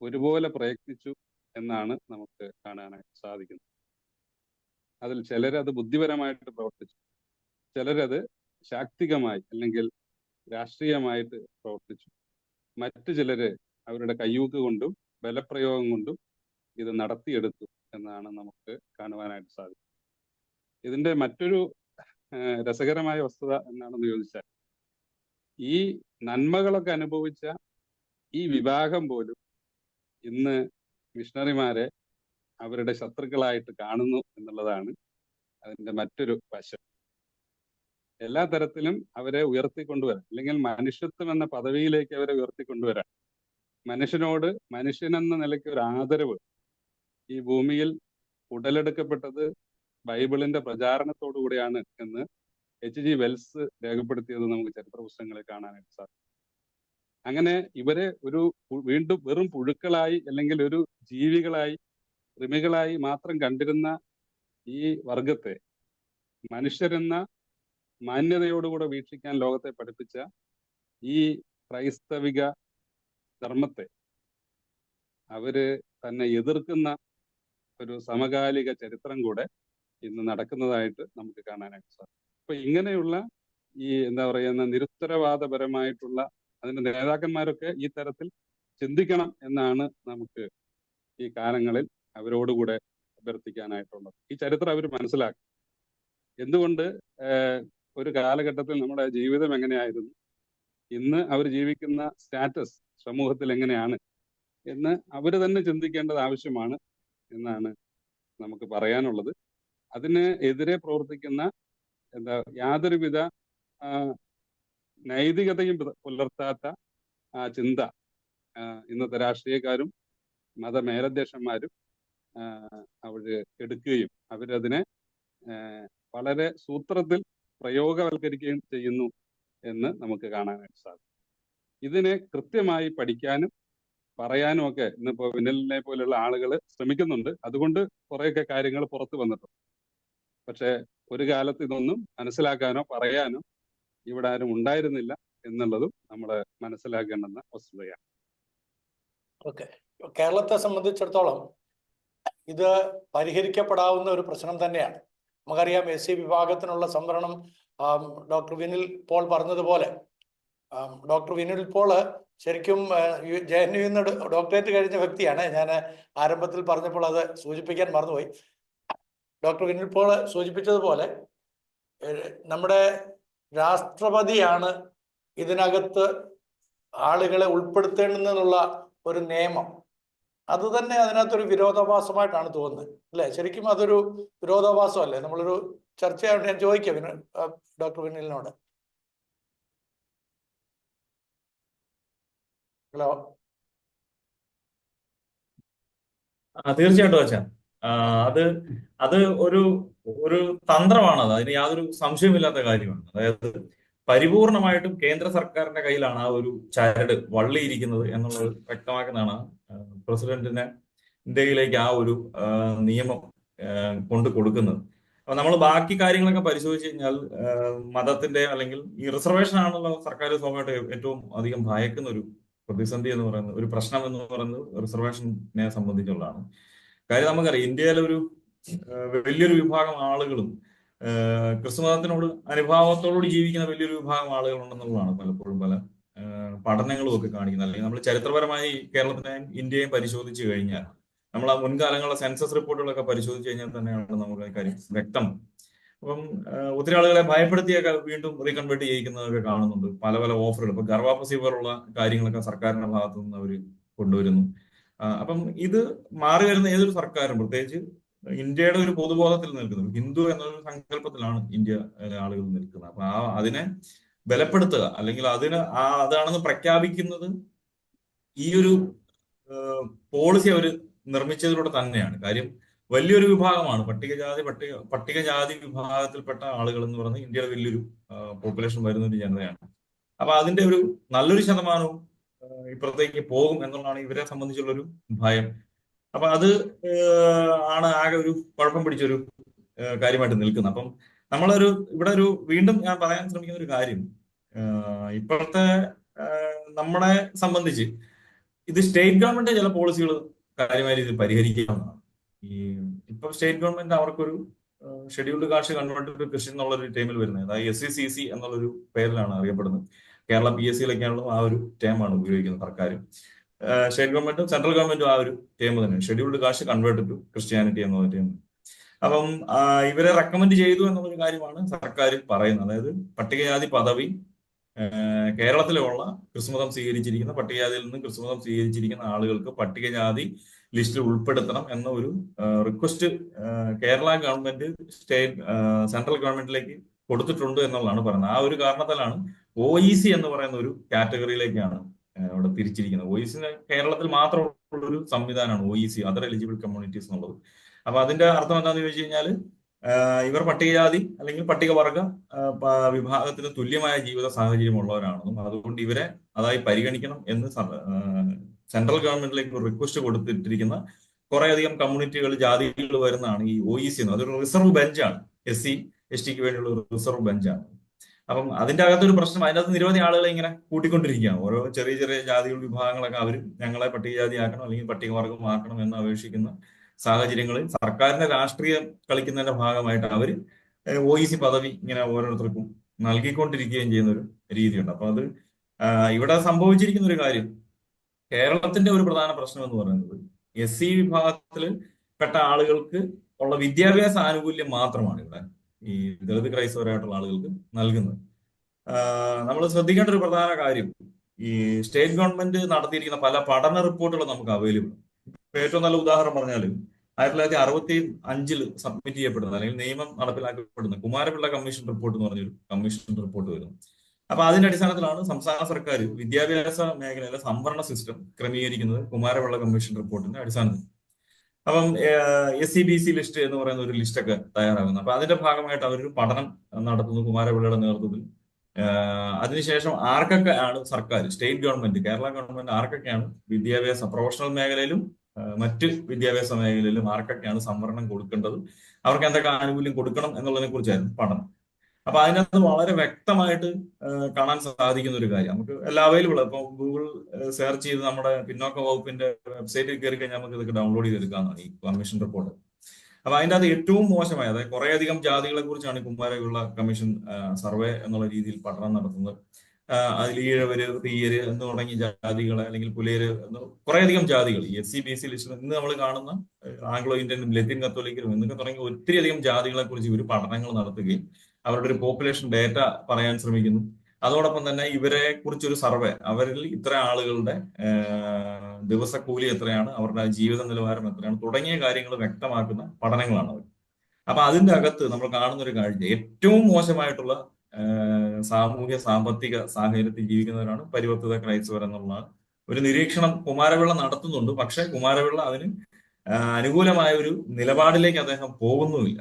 ഒരുപോലെ പ്രയത്നിച്ചു എന്നാണ് നമുക്ക് കാണാനായിട്ട് സാധിക്കുന്നത്. അതിൽ ചിലരത് ബുദ്ധിപരമായിട്ട് പ്രവർത്തിച്ചു, ചിലരത് ശാക്തികമായി അല്ലെങ്കിൽ രാഷ്ട്രീയമായിട്ട് പ്രവർത്തിച്ചു, മറ്റു ചിലര് അവരുടെ കയ്യൂക്ക് കൊണ്ടും ബലപ്രയോഗം കൊണ്ടും ഇത് നടത്തിയെടുത്തു എന്നാണ് നമുക്ക് കാണുവാനായിട്ട് സാധിക്കും. ഇതിന്റെ മറ്റൊരു രസകരമായ വസ്തുത എന്നാണെന്ന് ചോദിച്ചാൽ, ഈ നന്മകളൊക്കെ അനുഭവിച്ച ഈ വിഭാഗം പോലും ഇന്ന് മിഷണറിമാരെ അവരുടെ ശത്രുക്കളായിട്ട് കാണുന്നു എന്നുള്ളതാണ് അതിന്റെ മറ്റൊരു വശം. എല്ലാ തരത്തിലും അവരെ ഉയർത്തിക്കൊണ്ടുവരാൻ, അല്ലെങ്കിൽ മനുഷ്യത്വം എന്ന പദവിയിലേക്ക് അവരെ ഉയർത്തിക്കൊണ്ടുവരാൻ, മനുഷ്യനോട് മനുഷ്യനെന്ന നിലയ്ക്ക് ഒരു ആദരവ് ഈ ഭൂമിയിൽ ഉടലെടുക്കപ്പെട്ടത് ബൈബിളിന്റെ പ്രചാരണത്തോടു കൂടിയാണ് എന്ന് H.G. വെൽസ് രേഖപ്പെടുത്തിയത് നമുക്ക് ചരിത്ര പുസ്തകങ്ങളിൽ കാണാനായിട്ട് സാധിക്കും. അങ്ങനെ ഇവരെ ഒരു വീണ്ടും വെറും പുഴുക്കളായി, അല്ലെങ്കിൽ ഒരു ജീവികളായി, കൃമികളായി മാത്രം കണ്ടിരുന്ന ഈ വർഗത്തെ മനുഷ്യരെന്ന മാന്യതയോടുകൂടെ വീക്ഷിക്കാൻ ലോകത്തെ പഠിപ്പിച്ച ഈ ക്രൈസ്തവിക ധർമ്മത്തെ അവര് തന്നെ എതിർക്കുന്ന ഒരു സമകാലിക ചരിത്രം കൂടെ ഇന്ന് നടക്കുന്നതായിട്ട് നമുക്ക് കാണാനായിട്ട് സാധിക്കും. അപ്പൊ ഇങ്ങനെയുള്ള ഈ എന്താ പറയുന്ന നിരുത്തരവാദപരമായിട്ടുള്ള അതിന്റെ നേതാക്കന്മാരൊക്കെ ഈ തരത്തിൽ ചിന്തിക്കണം എന്നാണ് നമുക്ക് ഈ കാലങ്ങളിൽ അവരോടുകൂടെ അഭ്യർത്ഥിക്കാനായിട്ടുള്ളത്. ഈ ചരിത്രം അവർ മനസ്സിലാക്കും. എന്തുകൊണ്ട് ഒരു കാലഘട്ടത്തിൽ നമ്മുടെ ജീവിതം എങ്ങനെയായിരുന്നു, ഇന്ന് അവർ ജീവിക്കുന്ന സ്റ്റാറ്റസ് സമൂഹത്തിൽ എങ്ങനെയാണ് എന്ന് അവർ തന്നെ ചിന്തിക്കേണ്ടത് ആവശ്യമാണ് എന്നാണ് നമുക്ക് പറയാനുള്ളത്. അതിന് എതിരെ പ്രവർത്തിക്കുന്ന യാതൊരുവിധ നൈതികതയും പുലർത്താത്ത ചിന്ത ഇന്നത്തെ രാഷ്ട്രീയക്കാരും മതമേലധ്യക്ഷന്മാരും അവര് എടുക്കുകയും അവരതിനെ വളരെ സൂത്രത്തിൽ പ്രയോഗവൽക്കരിക്കുകയും ചെയ്യുന്നു എന്ന് നമുക്ക് കാണാനായിട്ട് സാധിക്കും. ഇതിനെ കൃത്യമായി പഠിക്കാനും പറയാനും ഒക്കെ ഇന്നിപ്പോ വിനലിനെ പോലെയുള്ള ആളുകൾ ശ്രമിക്കുന്നുണ്ട്. അതുകൊണ്ട് കുറേയൊക്കെ കാര്യങ്ങൾ പുറത്തു വന്നിട്ടുണ്ട്. പക്ഷെ ഒരു കാലത്ത് ഇതൊന്നും മനസ്സിലാക്കാനോ പറയാനോ ഇവിടെ ആരും ഉണ്ടായിരുന്നില്ല എന്നുള്ളതും നമ്മൾ മനസ്സിലാക്കേണ്ടുന്ന വസ്തുതയാണ്. ഓക്കെ, കേരളത്തെ സംബന്ധിച്ചിടത്തോളം ഇത് പരിഹരിക്കപ്പെടാവുന്ന ഒരു പ്രശ്നം തന്നെയാണ്. നമുക്കറിയാം, SC വിഭാഗത്തിനുള്ള സംവരണം ഡോക്ടർ വിനിൽ പോൾ പറഞ്ഞതുപോലെ, ഡോക്ടർ വിനിൽ പോള് ശരിക്കും JNU ഡോക്ടറേറ്റ് കഴിഞ്ഞ വ്യക്തിയാണ്. ഞാൻ ആരംഭത്തിൽ പറഞ്ഞപ്പോൾ അത് സൂചിപ്പിക്കാൻ മറന്നുപോയി. ഡോക്ടർ വിനിൽ പോള് സൂചിപ്പിച്ചതുപോലെ നമ്മുടെ രാഷ്ട്രപതിയാണ് ഇതിനകത്ത് ആളുകളെ ഉൾപ്പെടുത്തേണ്ടുന്നുള്ള ഒരു നിയമം. അത് തന്നെ അതിനകത്തൊരു വിരോധാഭാസമായിട്ടാണ് തോന്നുന്നത്, അല്ലേ? ശരിക്കും അതൊരു വിരോധാഭാസമല്ലേ? നമ്മളൊരു ചർച്ചയായിട്ട് ഞാൻ ചോദിക്കാം ഡോക്ടർ വിനിലിനോട്. ഹലോ. തീർച്ചയായിട്ടും അച്ഛാ, അത് അത് ഒരു ഒരു തന്ത്രമാണത്. അതിന് യാതൊരു സംശയമില്ലാത്ത കാര്യമാണ്. അതായത് പരിപൂർണമായിട്ടും കേന്ദ്ര സർക്കാരിന്റെ കയ്യിലാണ് ആ ഒരു ചരട് വള്ളിയിരിക്കുന്നത് എന്നുള്ളത് വ്യക്തമാക്കുന്നതാണ് പ്രസിഡന്റിനെ ഇന്ത്യയിലേക്ക് ആ ഒരു നിയമം കൊണ്ടു കൊടുക്കുന്നത്. അപ്പൊ നമ്മൾ ബാക്കി കാര്യങ്ങളൊക്കെ പരിശോധിച്ച് കഴിഞ്ഞാൽ മതത്തിന്റെ അല്ലെങ്കിൽ ഈ റിസർവേഷൻ ആണല്ലോ സർക്കാർ സ്വാഭാവികമായിട്ട് ഏറ്റവും അധികം ഭയക്കുന്ന ഒരു പ്രതിസന്ധി എന്ന് പറയുന്നത്, ഒരു പ്രശ്നം എന്ന് പറയുന്നത് റിസർവേഷനെ സംബന്ധിച്ചുള്ളതാണ്. കാര്യം നമുക്കറിയാം, ഇന്ത്യയിലെ ഒരു വലിയൊരു വിഭാഗം ആളുകളും ക്രിസ്തുമതത്തിനോട് അനുഭാവത്തോടുകൂടി ജീവിക്കുന്ന വലിയൊരു വിഭാഗം ആളുകളുണ്ടെന്നുള്ളതാണ് പലപ്പോഴും പല പഠനങ്ങളും ഒക്കെ കാണിക്കുന്നത്. അല്ലെങ്കിൽ നമ്മൾ ചരിത്രപരമായി കേരളത്തിനെയും ഇന്ത്യയും പരിശോധിച്ചു കഴിഞ്ഞാൽ, നമ്മൾ ആ മുൻകാലങ്ങളിലെ സെൻസസ് റിപ്പോർട്ടുകളൊക്കെ പരിശോധിച്ചു കഴിഞ്ഞാൽ തന്നെയാണ് നമുക്ക് കാര്യം വ്യക്തം. അപ്പം ഒത്തിരി ആളുകളെ ഭയപ്പെടുത്തിയൊക്കെ വീണ്ടും റീകൺവേർട്ട് ചെയ്യിക്കുന്നതൊക്കെ കാണുന്നുണ്ട്. പല പല ഓഫറുകൾ, ഇപ്പൊ ഗർഭാപ്പസി പോലുള്ള കാര്യങ്ങളൊക്കെ സർക്കാരിന്റെ ഭാഗത്തു നിന്ന് അവർ കൊണ്ടുവരുന്നു. അപ്പം ഇത് മാറി വരുന്ന ഏതൊരു സർക്കാരും, പ്രത്യേകിച്ച് ഇന്ത്യയുടെ ഒരു പൊതുബോധത്തിൽ നിൽക്കുന്നത്, ഹിന്ദു എന്നൊരു സങ്കല്പത്തിലാണ് ഇന്ത്യ ആളുകൾ നിൽക്കുന്നത്. അപ്പൊ അതിനെ ബലപ്പെടുത്തുക, അല്ലെങ്കിൽ അതാണെന്ന് പ്രഖ്യാപിക്കുന്നത് ഈ ഒരു പോളിസി അവർ നിർമ്മിച്ചതിലൂടെ തന്നെയാണ്. കാര്യം വലിയൊരു വിഭാഗമാണ് പട്ടികജാതി വിഭാഗത്തിൽപ്പെട്ട ആളുകൾ എന്ന് പറയുന്നത് ഇന്ത്യയുടെ വലിയൊരു പോപ്പുലേഷൻ വരുന്ന ഒരു ജനതയാണ്. അപ്പൊ അതിന്റെ ഒരു നല്ലൊരു ശതമാനവും ഇപ്പുറത്തേക്ക് പോകും എന്നുള്ളതാണ് ഇവരെ സംബന്ധിച്ചുള്ളൊരു ഭയം. അപ്പൊ അത് ആണ് ആകെ ഒരു കുഴപ്പം പിടിച്ചൊരു കാര്യമായിട്ട് നിൽക്കുന്നത്. അപ്പം ഇവിടെ വീണ്ടും ഞാൻ പറയാൻ ശ്രമിക്കുന്ന ഒരു കാര്യം, ഇപ്പോഴത്തെ നമ്മളെ സംബന്ധിച്ച് ഇത് സ്റ്റേറ്റ് ഗവൺമെന്റ് ചില പോളിസികൾ കാര്യമായ രീതിയിൽ പരിഹരിക്കാവുന്നതാണ്. ഇപ്പൊ സ്റ്റേറ്റ് ഗവൺമെന്റ് അവർക്കൊരു ഷെഡ്യൂൾഡ് കാസ്റ്റ് കൺവേർട്ടഡ് ക്രിസ്ത്യൻ എന്നുള്ളൊരു ടൈമിൽ വരുന്നത്, അതായത് SCCC എന്നുള്ളൊരു പേരിലാണ് അറിയപ്പെടുന്നത്. കേരള PSCയിലൊക്കെയാണല്ലോ ആ ഒരു ടേമാണ് ഉപയോഗിക്കുന്നത് സർക്കാർ. സ്റ്റേറ്റ് ഗവൺമെന്റും സെൻട്രൽ ഗവൺമെന്റും ആ ഒരു ടേം തന്നെ, scheduled caste converted to Christianity എന്നുള്ള ടേം. അപ്പം ഇവരെ റെക്കമെൻഡ് ചെയ്തു എന്നുള്ളൊരു കാര്യമാണ് സർക്കാർ പറയുന്നത്. അതായത് പട്ടികജാതി പദവി കേരളത്തിലുള്ള ക്രിസ്തുമതം സ്വീകരിച്ചിരിക്കുന്ന, പട്ടികജാതിയിൽ നിന്ന് ക്രിസ്തുമതം സ്വീകരിച്ചിരിക്കുന്ന ആളുകൾക്ക് പട്ടികജാതി ലിസ്റ്റിൽ ഉൾപ്പെടുത്തണം എന്ന ഒരു റിക്വസ്റ്റ് കേരള ഗവൺമെന്റ് സെൻട്രൽ ഗവൺമെന്റിലേക്ക് കൊടുത്തിട്ടുണ്ട് എന്നുള്ളതാണ് പറയുന്നത്. ആ ഒരു കാരണത്താലാണ് OEC എന്ന് പറയുന്ന ഒരു കാറ്റഗറിയിലേക്കാണ് അവിടെ തിരിച്ചിരിക്കുന്നത്. OEC കേരളത്തിൽ മാത്രമുള്ള ഒരു സംവിധാനമാണ് OEC, അതർ എലിജിബിൾ കമ്മ്യൂണിറ്റീസ് എന്നുള്ളത്. അപ്പൊ അതിന്റെ അർത്ഥം എന്താണെന്ന് ചോദിച്ചു കഴിഞ്ഞാൽ ഇവർ പട്ടികജാതി അല്ലെങ്കിൽ പട്ടികവർഗ വിഭാഗത്തിന് തുല്യമായ ജീവിത സാഹചര്യമുള്ളവരാണെന്നും അതുകൊണ്ട് ഇവരെ അതായി പരിഗണിക്കണം എന്ന് സെൻട്രൽ ഗവൺമെന്റിലേക്ക് ഒരു റിക്വസ്റ്റ് കൊടുത്തിട്ടിരിക്കുന്ന കുറേയധികം കമ്മ്യൂണിറ്റികൾ, ജാതികൾ വരുന്നതാണ് ഈ OEC എന്ന്. അതൊരു റിസർവ് ബെഞ്ചാണ്, SC ST വേണ്ടിയുള്ള ഒരു റിസർവ് ബെഞ്ചാണ്. അപ്പം അതിന്റെ അകത്തൊരു പ്രശ്നം, അതിനകത്ത് നിരവധി ആളുകളെ ഇങ്ങനെ കൂട്ടിക്കൊണ്ടിരിക്കുകയാണ്. ഓരോ ചെറിയ ചെറിയ ജാതികൾ വിഭാഗങ്ങളൊക്കെ അവർ ഞങ്ങളെ പട്ടികജാതിയാക്കണം അല്ലെങ്കിൽ പട്ടികവർഗമാക്കണം എന്ന് അപേക്ഷിക്കുന്ന സാഹചര്യങ്ങളിൽ സർക്കാരിന്റെ രാഷ്ട്രീയം കളിക്കുന്നതിന്റെ ഭാഗമായിട്ട് അവർ OEC പദവി ഇങ്ങനെ ഓരോരുത്തർക്കും നൽകിക്കൊണ്ടിരിക്കുകയും ചെയ്യുന്ന ഒരു രീതിയുണ്ട്. അപ്പൊ അത് ഇവിടെ സംഭവിച്ചിരിക്കുന്ന ഒരു കാര്യം, കേരളത്തിന്റെ ഒരു പ്രധാന പ്രശ്നം എന്ന് പറയുന്നത് SC വിഭാഗത്തിൽ പെട്ട ആളുകൾക്ക് ഉള്ള വിദ്യാഭ്യാസ ആനുകൂല്യം മാത്രമാണ് ഇവിടെ ഈ ദളിത് ക്രൈസ്തവരായിട്ടുള്ള ആളുകൾക്ക് നൽകുന്നത്. നമ്മൾ ശ്രദ്ധിക്കേണ്ട ഒരു പ്രധാന കാര്യം, ഈ സ്റ്റേറ്റ് ഗവൺമെന്റ് നടത്തിയിരിക്കുന്ന പല പഠന റിപ്പോർട്ടുകളും നമുക്ക് അവൈലബിൾ. ഏറ്റവും നല്ല ഉദാഹരണം പറഞ്ഞാൽ 1965 സബ്മിറ്റ് ചെയ്യപ്പെടുന്നത് അല്ലെങ്കിൽ നിയമം നടപ്പിലാക്കപ്പെടുന്ന കുമാരപിള്ള കമ്മീഷൻ റിപ്പോർട്ട് എന്ന് പറഞ്ഞൊരു കമ്മീഷൻ റിപ്പോർട്ട് വരുന്നു. അപ്പൊ അതിന്റെ അടിസ്ഥാനത്തിലാണ് സംസ്ഥാന സർക്കാർ വിദ്യാഭ്യാസ മേഖലയിലെ സംവരണ സിസ്റ്റം ക്രമീകരിക്കുന്നത് കുമാരപിള്ള കമ്മീഷൻ റിപ്പോർട്ടിന്റെ അടിസ്ഥാനത്തിൽ. അപ്പം SC/BC ലിസ്റ്റ് എന്ന് പറയുന്ന ഒരു ലിസ്റ്റൊക്കെ തയ്യാറാകുന്നു. അപ്പൊ അതിന്റെ ഭാഗമായിട്ട് അവരൊരു പഠനം നടത്തുന്നു കുമാരപിള്ളയുടെ നേതൃത്വത്തിൽ. അതിനുശേഷം ആർക്കൊക്കെ ആണ് സർക്കാർ, സ്റ്റേറ്റ് ഗവൺമെന്റ്, കേരള ഗവൺമെന്റ് ആർക്കൊക്കെയാണ് വിദ്യാഭ്യാസ പ്രൊഫഷണൽ മേഖലയിലും മറ്റ് വിദ്യാഭ്യാസ മേഖലയിലും ആർക്കൊക്കെയാണ് സംവരണം കൊടുക്കേണ്ടത്, അവർക്ക് എന്തൊക്കെ ആനുകൂല്യം കൊടുക്കണം എന്നുള്ളതിനെ കുറിച്ചായിരുന്നു പഠനം. അപ്പൊ അതിനകത്ത് വളരെ വ്യക്തമായിട്ട് കാണാൻ സാധിക്കുന്ന ഒരു കാര്യം, നമുക്ക് എല്ലാം അവൈലബിൾ. ഇപ്പൊ ഗൂഗിൾ സെർച്ച് ചെയ്ത് നമ്മുടെ പിന്നോക്ക വകുപ്പിന്റെ വെബ്സൈറ്റിൽ കയറി കഴിഞ്ഞാൽ നമുക്ക് ഇതൊക്കെ ഡൗൺലോഡ് ചെയ്തെടുക്കാവുന്നതാണ് ഈ കമ്മീഷൻ റിപ്പോർട്ട്. അപ്പൊ അതിന്റെ അത് ഏറ്റവും മോശമായ, അതായത് കുറേയധികം ജാതികളെ കുറിച്ചാണ് കുമാരപിള്ള കമ്മീഷൻ സർവേ എന്നുള്ള രീതിയിൽ പഠനം നടത്തുന്നത്. അതിൽ ഈഴവര്, തീയര് എന്ന് തുടങ്ങിയ ജാതികളെ അല്ലെങ്കിൽ പുലയര് എന്ന് കുറേയധികം ജാതികൾ ഈ SC/BC ലിസ്റ്റിൽ ഇന്ന് നമ്മൾ കാണുന്ന ആംഗ്ലോ ഇന്ത്യനും ലത്തീൻ കത്തോലിക്കലും എന്നൊക്കെ തുടങ്ങി ഒത്തിരിയധികം ജാതികളെ കുറിച്ച് ഇവർ പഠനങ്ങൾ നടത്തുകയും അവരുടെ ഒരു പോപ്പുലേഷൻ ഡേറ്റ പറയാൻ ശ്രമിക്കുന്നു. അതോടൊപ്പം തന്നെ ഇവരെ കുറിച്ചൊരു സർവേ, അവരിൽ ഇത്ര ആളുകളുടെ ദിവസക്കൂലി എത്രയാണ്, അവരുടെ ജീവിത നിലവാരം എത്രയാണ് തുടങ്ങിയ കാര്യങ്ങൾ വ്യക്തമാക്കുന്ന പഠനങ്ങളാണ് അവർ. അപ്പൊ അതിന്റെ അകത്ത് നമ്മൾ കാണുന്ന ഒരു കാഴ്ച, ഏറ്റവും മോശമായിട്ടുള്ള സാമൂഹ്യ സാമ്പത്തിക സാഹചര്യത്തിൽ ജീവിക്കുന്നവരാണ് പരിവർത്തിത ക്രൈസ്തവർ എന്നുള്ള ഒരു നിരീക്ഷണം കുമാരപിള്ള നടത്തുന്നുണ്ട്. പക്ഷെ കുമാരപിള്ള അതിന് അനുകൂലമായ ഒരു നിലപാടിലേക്ക് അദ്ദേഹം പോകുന്നുമില്ല.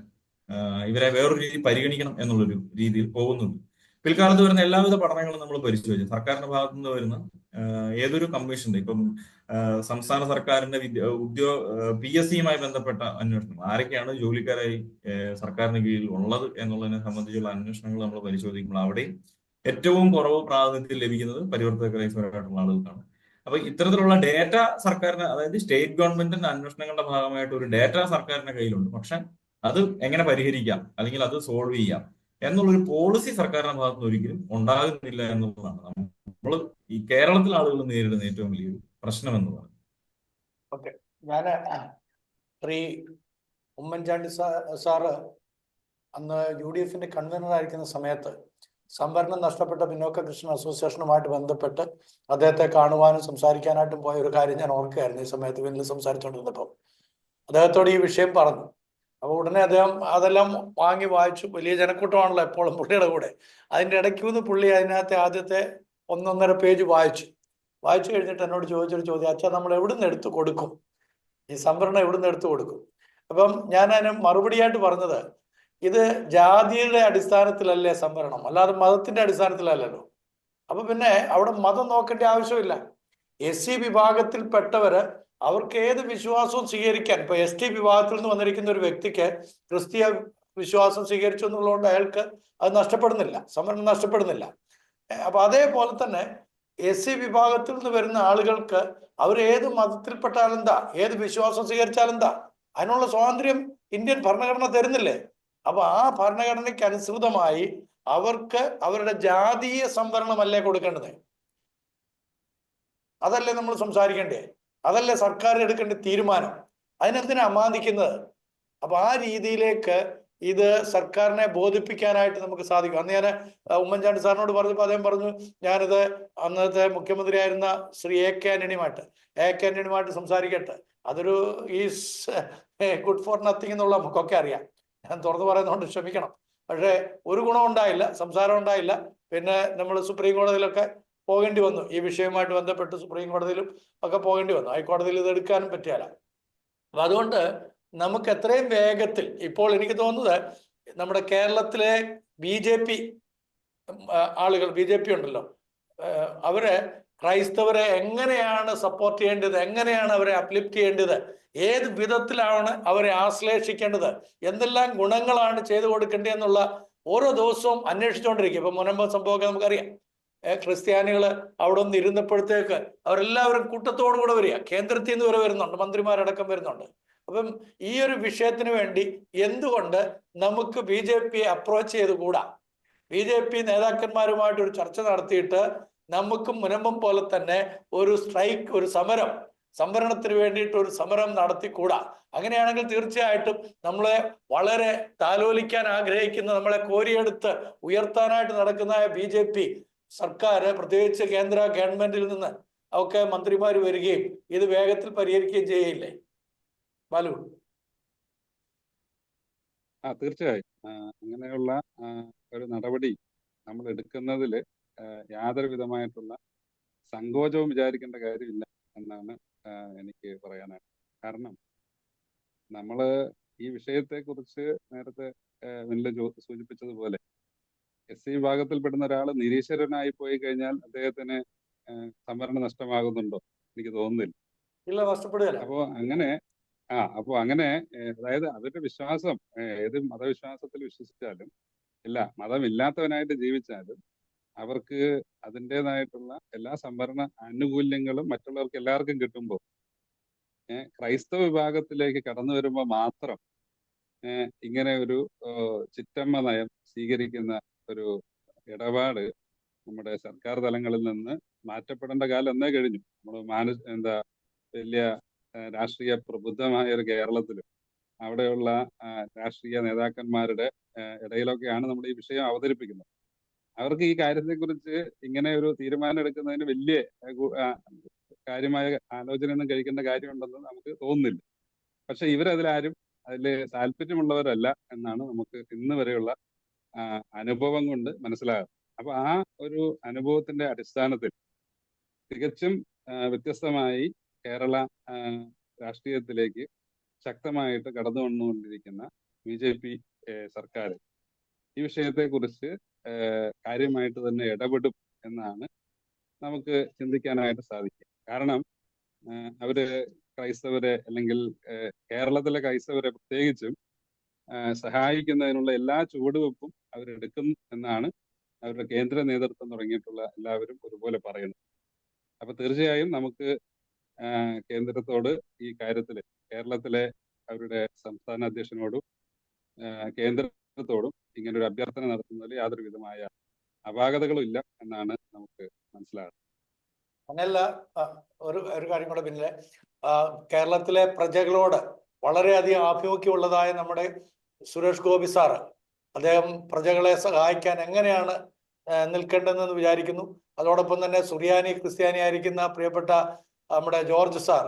ഇവരെ വേറൊരു രീതി പരിഗണിക്കണം എന്നുള്ളൊരു രീതിയിൽ പോകുന്നുണ്ട്. പിൽക്കാലത്ത് വരുന്ന എല്ലാവിധ പഠനങ്ങളും നമ്മൾ പരിശോധിച്ചു, സർക്കാരിന്റെ ഭാഗത്തു നിന്ന് വരുന്ന ഏതൊരു കമ്മീഷന്റെ, ഇപ്പം സംസ്ഥാന സർക്കാരിന്റെ PSCയുമായി ബന്ധപ്പെട്ട അന്വേഷണം, ആരൊക്കെയാണ് ജോലിക്കാരായി സർക്കാരിന് കീഴിൽ ഉള്ളത് എന്നുള്ളതിനെ സംബന്ധിച്ചുള്ള അന്വേഷണങ്ങൾ നമ്മൾ പരിശോധിക്കുമ്പോൾ അവിടെ ഏറ്റവും കുറവ് പ്രാതിനിധ്യം ലഭിക്കുന്നത് പരിവർത്തിത ക്രൈസ്തവരായിട്ടുള്ള ആളുകൾക്കാണ്. അപ്പൊ ഇത്തരത്തിലുള്ള ഡേറ്റ സർക്കാരിന്, അതായത് സ്റ്റേറ്റ് ഗവൺമെന്റിന്റെ അന്വേഷണങ്ങളുടെ ഭാഗമായിട്ട് ഒരു ഡേറ്റ സർക്കാരിന്റെ കയ്യിലുണ്ട്. പക്ഷെ അത് എങ്ങനെ പരിഹരിക്കാം അല്ലെങ്കിൽ അത് സോൾവ് ചെയ്യാം എന്നുള്ളൊരു പോളിസി സർക്കാരിന്റെ ഭാഗത്ത് നിന്ന് ഒരിക്കലും ഉണ്ടാകുന്നില്ല എന്നുള്ളതാണ് നമ്മൾ ഈ കേരളത്തിലെ ആളുകൾ നേരിടുന്ന ഏറ്റവും വലിയൊരു പ്രശ്നം എന്ന് പറയുന്നത്. ഓക്കെ, ഞാൻ ശ്രീ ഉമ്മൻചാണ്ടി സാറ് അന്ന് UDFന്റെ കൺവീനർ ആയിരിക്കുന്ന സമയത്ത് സംവരണം നഷ്ടപ്പെട്ട പിന്നോക്ക ക്രിസ്ത്യൻ അസോസിയേഷനുമായിട്ട് ബന്ധപ്പെട്ട് അദ്ദേഹത്തെ കാണുവാനും സംസാരിക്കാനായിട്ടും പോയ ഒരു കാര്യം ഞാൻ ഓർക്കുകയായിരുന്നു. ഈ സമയത്ത് വീട്ടിൽ സംസാരിച്ചുകൊണ്ടിരുന്നപ്പോൾ അദ്ദേഹത്തോട് ഈ വിഷയം പറഞ്ഞു. അപ്പോൾ ഉടനെ അദ്ദേഹം അതെല്ലാം വാങ്ങി വായിച്ചു. വലിയ ജനക്കൂട്ടമാണല്ലോ എപ്പോഴും പുള്ളിയുടെ കൂടെ. അതിൻ്റെ ഇടയ്ക്ക് പുള്ളി അതിനകത്തെ ആദ്യത്തെ 1.5 പേജ് വായിച്ചു കഴിഞ്ഞിട്ട് എന്നോട് ചോദിച്ചൊരു ചോദ്യം, അച്ഛാ നമ്മൾ എവിടുന്ന് എടുത്തു കൊടുക്കും, ഈ സംവരണം എവിടുന്ന് എടുത്തു കൊടുക്കും? അപ്പം ഞാൻ അതിന് മറുപടിയായിട്ട് പറഞ്ഞത്, ഇത് ജാതിയുടെ അടിസ്ഥാനത്തിലല്ലേ സംവരണം, അല്ലാതെ മതത്തിന്റെ അടിസ്ഥാനത്തിലല്ലല്ലോ. അപ്പൊ പിന്നെ അവിടെ മതം നോക്കേണ്ട ആവശ്യമില്ല. SC വിഭാഗത്തിൽപ്പെട്ടവര് അവർക്ക് ഏത് വിശ്വാസവും സ്വീകരിക്കാൻ, ഇപ്പൊ ST വിഭാഗത്തിൽ നിന്ന് വന്നിരിക്കുന്ന ഒരു വ്യക്തിക്ക് ക്രിസ്തീയ വിശ്വാസം സ്വീകരിച്ചു എന്നുള്ളതുകൊണ്ട് അയാൾക്ക് അത് നഷ്ടപ്പെടുന്നില്ല, സംവരണം നഷ്ടപ്പെടുന്നില്ല. അപ്പൊ അതേപോലെ തന്നെ SC വിഭാഗത്തിൽ നിന്ന് വരുന്ന ആളുകൾക്ക് അവർ ഏത് മതത്തിൽപ്പെട്ടാലെന്താ, ഏത് വിശ്വാസം സ്വീകരിച്ചാലെന്താ, അതിനുള്ള സ്വാതന്ത്ര്യം ഇന്ത്യൻ ഭരണഘടന തരുന്നില്ലേ? അപ്പൊ ആ ഭരണഘടനയ്ക്ക് അനുസൃതമായി അവർക്ക് അവരുടെ ജാതീയ സംവരണമല്ലേ കൊടുക്കേണ്ടത്? അതല്ലേ നമ്മൾ സംസാരിക്കേണ്ടേ? അതല്ലേ സർക്കാർ എടുക്കേണ്ട തീരുമാനം? അതിനെന്തിനാ അമാന്തിക്കുന്നത്? അപ്പൊ ആ രീതിയിലേക്ക് ഇത് സർക്കാരിനെ ബോധിപ്പിക്കാനായിട്ട് നമുക്ക് സാധിക്കും. അന്ന് ഞാൻ ഉമ്മൻചാണ്ടി സാറിനോട് പറഞ്ഞപ്പോൾ അദ്ദേഹം പറഞ്ഞു, ഞാനിത് അന്നത്തെ മുഖ്യമന്ത്രിയായിരുന്ന ശ്രീ എ കെ ആന്റണിയുമായിട്ട് സംസാരിക്കട്ടെ. അതൊരു ഈസ് ഗുഡ് ഫോർ നത്തിങ് എന്നുള്ള നമുക്കൊക്കെ അറിയാം. ഞാൻ തുറന്നു പറയുന്നതുകൊണ്ട് ക്ഷമിക്കണം. പക്ഷേ ഒരു ഗുണം ഉണ്ടായില്ല, സംസാരം ഉണ്ടായില്ല. പിന്നെ നമ്മൾ സുപ്രീം കോടതിയിലൊക്കെ പോകേണ്ടി വന്നു. ഈ വിഷയവുമായിട്ട് ബന്ധപ്പെട്ട് സുപ്രീം കോടതിയിലും ഒക്കെ പോകേണ്ടി വന്നു. ഹൈക്കോടതിയിൽ ഇത് എടുക്കാനും പറ്റിയല്ല. അപ്പൊ അതുകൊണ്ട് നമുക്ക് എത്രയും വേഗത്തിൽ, ഇപ്പോൾ എനിക്ക് തോന്നുന്നത് നമ്മുടെ കേരളത്തിലെ BJP ആളുകൾ, BJP ഉണ്ടല്ലോ, അവര് ക്രൈസ്തവരെ എങ്ങനെയാണ് സപ്പോർട്ട് ചെയ്യേണ്ടത്, എങ്ങനെയാണ് അവരെ അപ്ലിഫ്റ്റ് ചെയ്യേണ്ടത്, ഏത് വിധത്തിലാണ് അവരെ ആശ്ലേഷിക്കേണ്ടത്, എന്തെല്ലാം ഗുണങ്ങളാണ് ചെയ്തു കൊടുക്കേണ്ടതെന്നുള്ള ഓരോ ദിവസവും അന്വേഷിച്ചുകൊണ്ടിരിക്കും. ഇപ്പൊ മുനമ്പം സംഭവമൊക്കെ നമുക്കറിയാം. ക്രിസ്ത്യാനികൾ അവിടെ ഒന്ന് ഇരുന്നപ്പോഴത്തേക്ക് അവരെല്ലാവരും കൂട്ടത്തോടു കൂടെ വരിക. കേന്ദ്രത്തിൽ നിന്ന് വരെ വരുന്നുണ്ട്, മന്ത്രിമാരടക്കം വരുന്നുണ്ട്. അപ്പം ഈ ഒരു വിഷയത്തിന് വേണ്ടി എന്തുകൊണ്ട് നമുക്ക് BJP അപ്രോച്ച് ചെയ്തുകൂടാ? BJP നേതാക്കന്മാരുമായിട്ട് ഒരു ചർച്ച നടത്തിയിട്ട് നമുക്ക് മുനമ്പം പോലെ തന്നെ ഒരു സ്ട്രൈക്ക്, ഒരു സമരം, സംവരണത്തിന് വേണ്ടിയിട്ട് ഒരു സമരം നടത്തിക്കൂടാ? അങ്ങനെയാണെങ്കിൽ തീർച്ചയായിട്ടും നമ്മളെ വളരെ താലോലിക്കാൻ ആഗ്രഹിക്കുന്ന, നമ്മളെ കോരിയെടുത്ത് ഉയർത്താനായിട്ട് നടക്കുന്ന BJP സർക്കാർ, പ്രത്യേകിച്ച് കേന്ദ്ര ഗവൺമെന്റിൽ നിന്ന് ഒക്കെ മന്ത്രിമാർ വരികയും ഇത് വേഗത്തിൽ പരിഹരിക്കുകയും ചെയ്യില്ലേ ബാലു? തീർച്ചയായും അങ്ങനെയുള്ള ഒരു നടപടി നമ്മൾ എടുക്കുന്നതിൽ യാതൊരു വിധമായിട്ടുള്ള സങ്കോചവും വിചാരിക്കേണ്ട കാര്യമില്ല എന്നാണ് എനിക്ക് പറയാനായിട്ട്. കാരണം നമ്മൾ ഈ വിഷയത്തെക്കുറിച്ച് നേരത്തെ വിനിൽ സൂചിപ്പിച്ചതുപോലെ SC വിഭാഗത്തിൽപ്പെടുന്ന ഒരാൾ നിരീശ്വരനായി പോയി കഴിഞ്ഞാൽ അദ്ദേഹത്തിന് സംവരണം നഷ്ടമാകുന്നുണ്ടോ? എനിക്ക് തോന്നുന്നില്ല. ഇല്ല, നഷ്ടപ്പെടുകയല്ല. അപ്പോൾ അങ്ങനെ അതായത് അവരുടെ വിശ്വാസം, ഏത് മതവിശ്വാസത്തിൽ വിശ്വസിച്ചാലും ഇല്ല, മതമില്ലാത്തവനായിട്ട് ജീവിച്ചാലും അവർക്ക് അതിൻ്റെതായിട്ടുള്ള എല്ലാ സംവരണ ആനുകൂല്യങ്ങളും മറ്റുള്ളവർക്ക് എല്ലാവർക്കും കിട്ടുമ്പോൾ ക്രൈസ്തവ വിഭാഗത്തിലേക്ക് കടന്നു വരുമ്പോൾ മാത്രം ഇങ്ങനെ ഒരു ചിറ്റമ്മ നയം സ്വീകരിക്കുന്ന ഒരു ഇടപാട് നമ്മുടെ സർക്കാർ തലങ്ങളിൽ നിന്ന് മാറ്റപ്പെടേണ്ട കാലം എന്നേ കഴിഞ്ഞു. നമ്മൾ വലിയ രാഷ്ട്രീയ പ്രബുദ്ധമായ ഒരു കേരളത്തിലും അവിടെയുള്ള രാഷ്ട്രീയ നേതാക്കന്മാരുടെ ഇടയിലൊക്കെയാണ് നമ്മൾ ഈ വിഷയം അവതരിപ്പിക്കുന്നത്. അവർക്ക് ഈ കാര്യത്തെക്കുറിച്ച് ഇങ്ങനെ ഒരു തീരുമാനം എടുക്കുന്നതിന് വലിയ കാര്യമായ ആലോചനയൊന്നും കഴിക്കേണ്ട കാര്യമുണ്ടെന്ന് നമുക്ക് തോന്നുന്നില്ല. പക്ഷെ ഇവരതിലാരും അതിൽ താല്പര്യമുള്ളവരല്ല എന്നാണ് നമുക്ക് ഇന്ന് വരെയുള്ള അനുഭവം കൊണ്ട് മനസ്സിലാകുന്നത്. അപ്പൊ ആ ഒരു അനുഭവത്തിന്റെ അടിസ്ഥാനത്തിൽ തികച്ചും വ്യത്യസ്തമായി കേരള രാഷ്ട്രീയത്തിലേക്ക് ശക്തമായിട്ട് കടന്നു വന്നുകൊണ്ടിരിക്കുന്ന BJP സർക്കാർ ഈ വിഷയത്തെക്കുറിച്ച് കാര്യമായിട്ട് തന്നെ ഇടപെടും എന്നാണ് നമുക്ക് ചിന്തിക്കാനായിട്ട് സാധിക്കുക. കാരണം അവര് ക്രൈസ്തവരെ, അല്ലെങ്കിൽ കേരളത്തിലെ ക്രൈസ്തവരെ പ്രത്യേകിച്ചും സഹായിക്കുന്നതിനുള്ള എല്ലാ ചുവടുവെപ്പും അവരെടുക്കും എന്നാണ് അവരുടെ കേന്ദ്ര നേതൃത്വം തുടങ്ങിയിട്ടുള്ള എല്ലാവരും ഒരുപോലെ പറയുന്നത്. അപ്പൊ തീർച്ചയായും നമുക്ക് കേന്ദ്രത്തോട് ഈ കാര്യത്തിൽ, കേരളത്തിലെ അവരുടെ സംസ്ഥാന അധ്യക്ഷനോടും കേന്ദ്രത്തോടും ഇങ്ങനൊരു അഭ്യർത്ഥന നടത്തുന്നതിൽ യാതൊരു വിധമായ അപാകതകളും ഇല്ല എന്നാണ് നമുക്ക് മനസ്സിലാകുന്നത്. അങ്ങനല്ല, ഒരു കാര്യം കൂടെ പിന്നെ, കേരളത്തിലെ പ്രജകളോട് വളരെയധികം ആഭിമുഖ്യമുള്ളതായ നമ്മുടെ സുരേഷ് ഗോപി സാറ്, അദ്ദേഹം പ്രജകളെ സഹായിക്കാൻ എങ്ങനെയാണ് നിൽക്കേണ്ടതെന്ന് വിചാരിക്കുന്നു. അതോടൊപ്പം തന്നെ സുറിയാനി ക്രിസ്ത്യാനി ആയിരിക്കുന്ന പ്രിയപ്പെട്ട നമ്മുടെ ജോർജ് സാർ,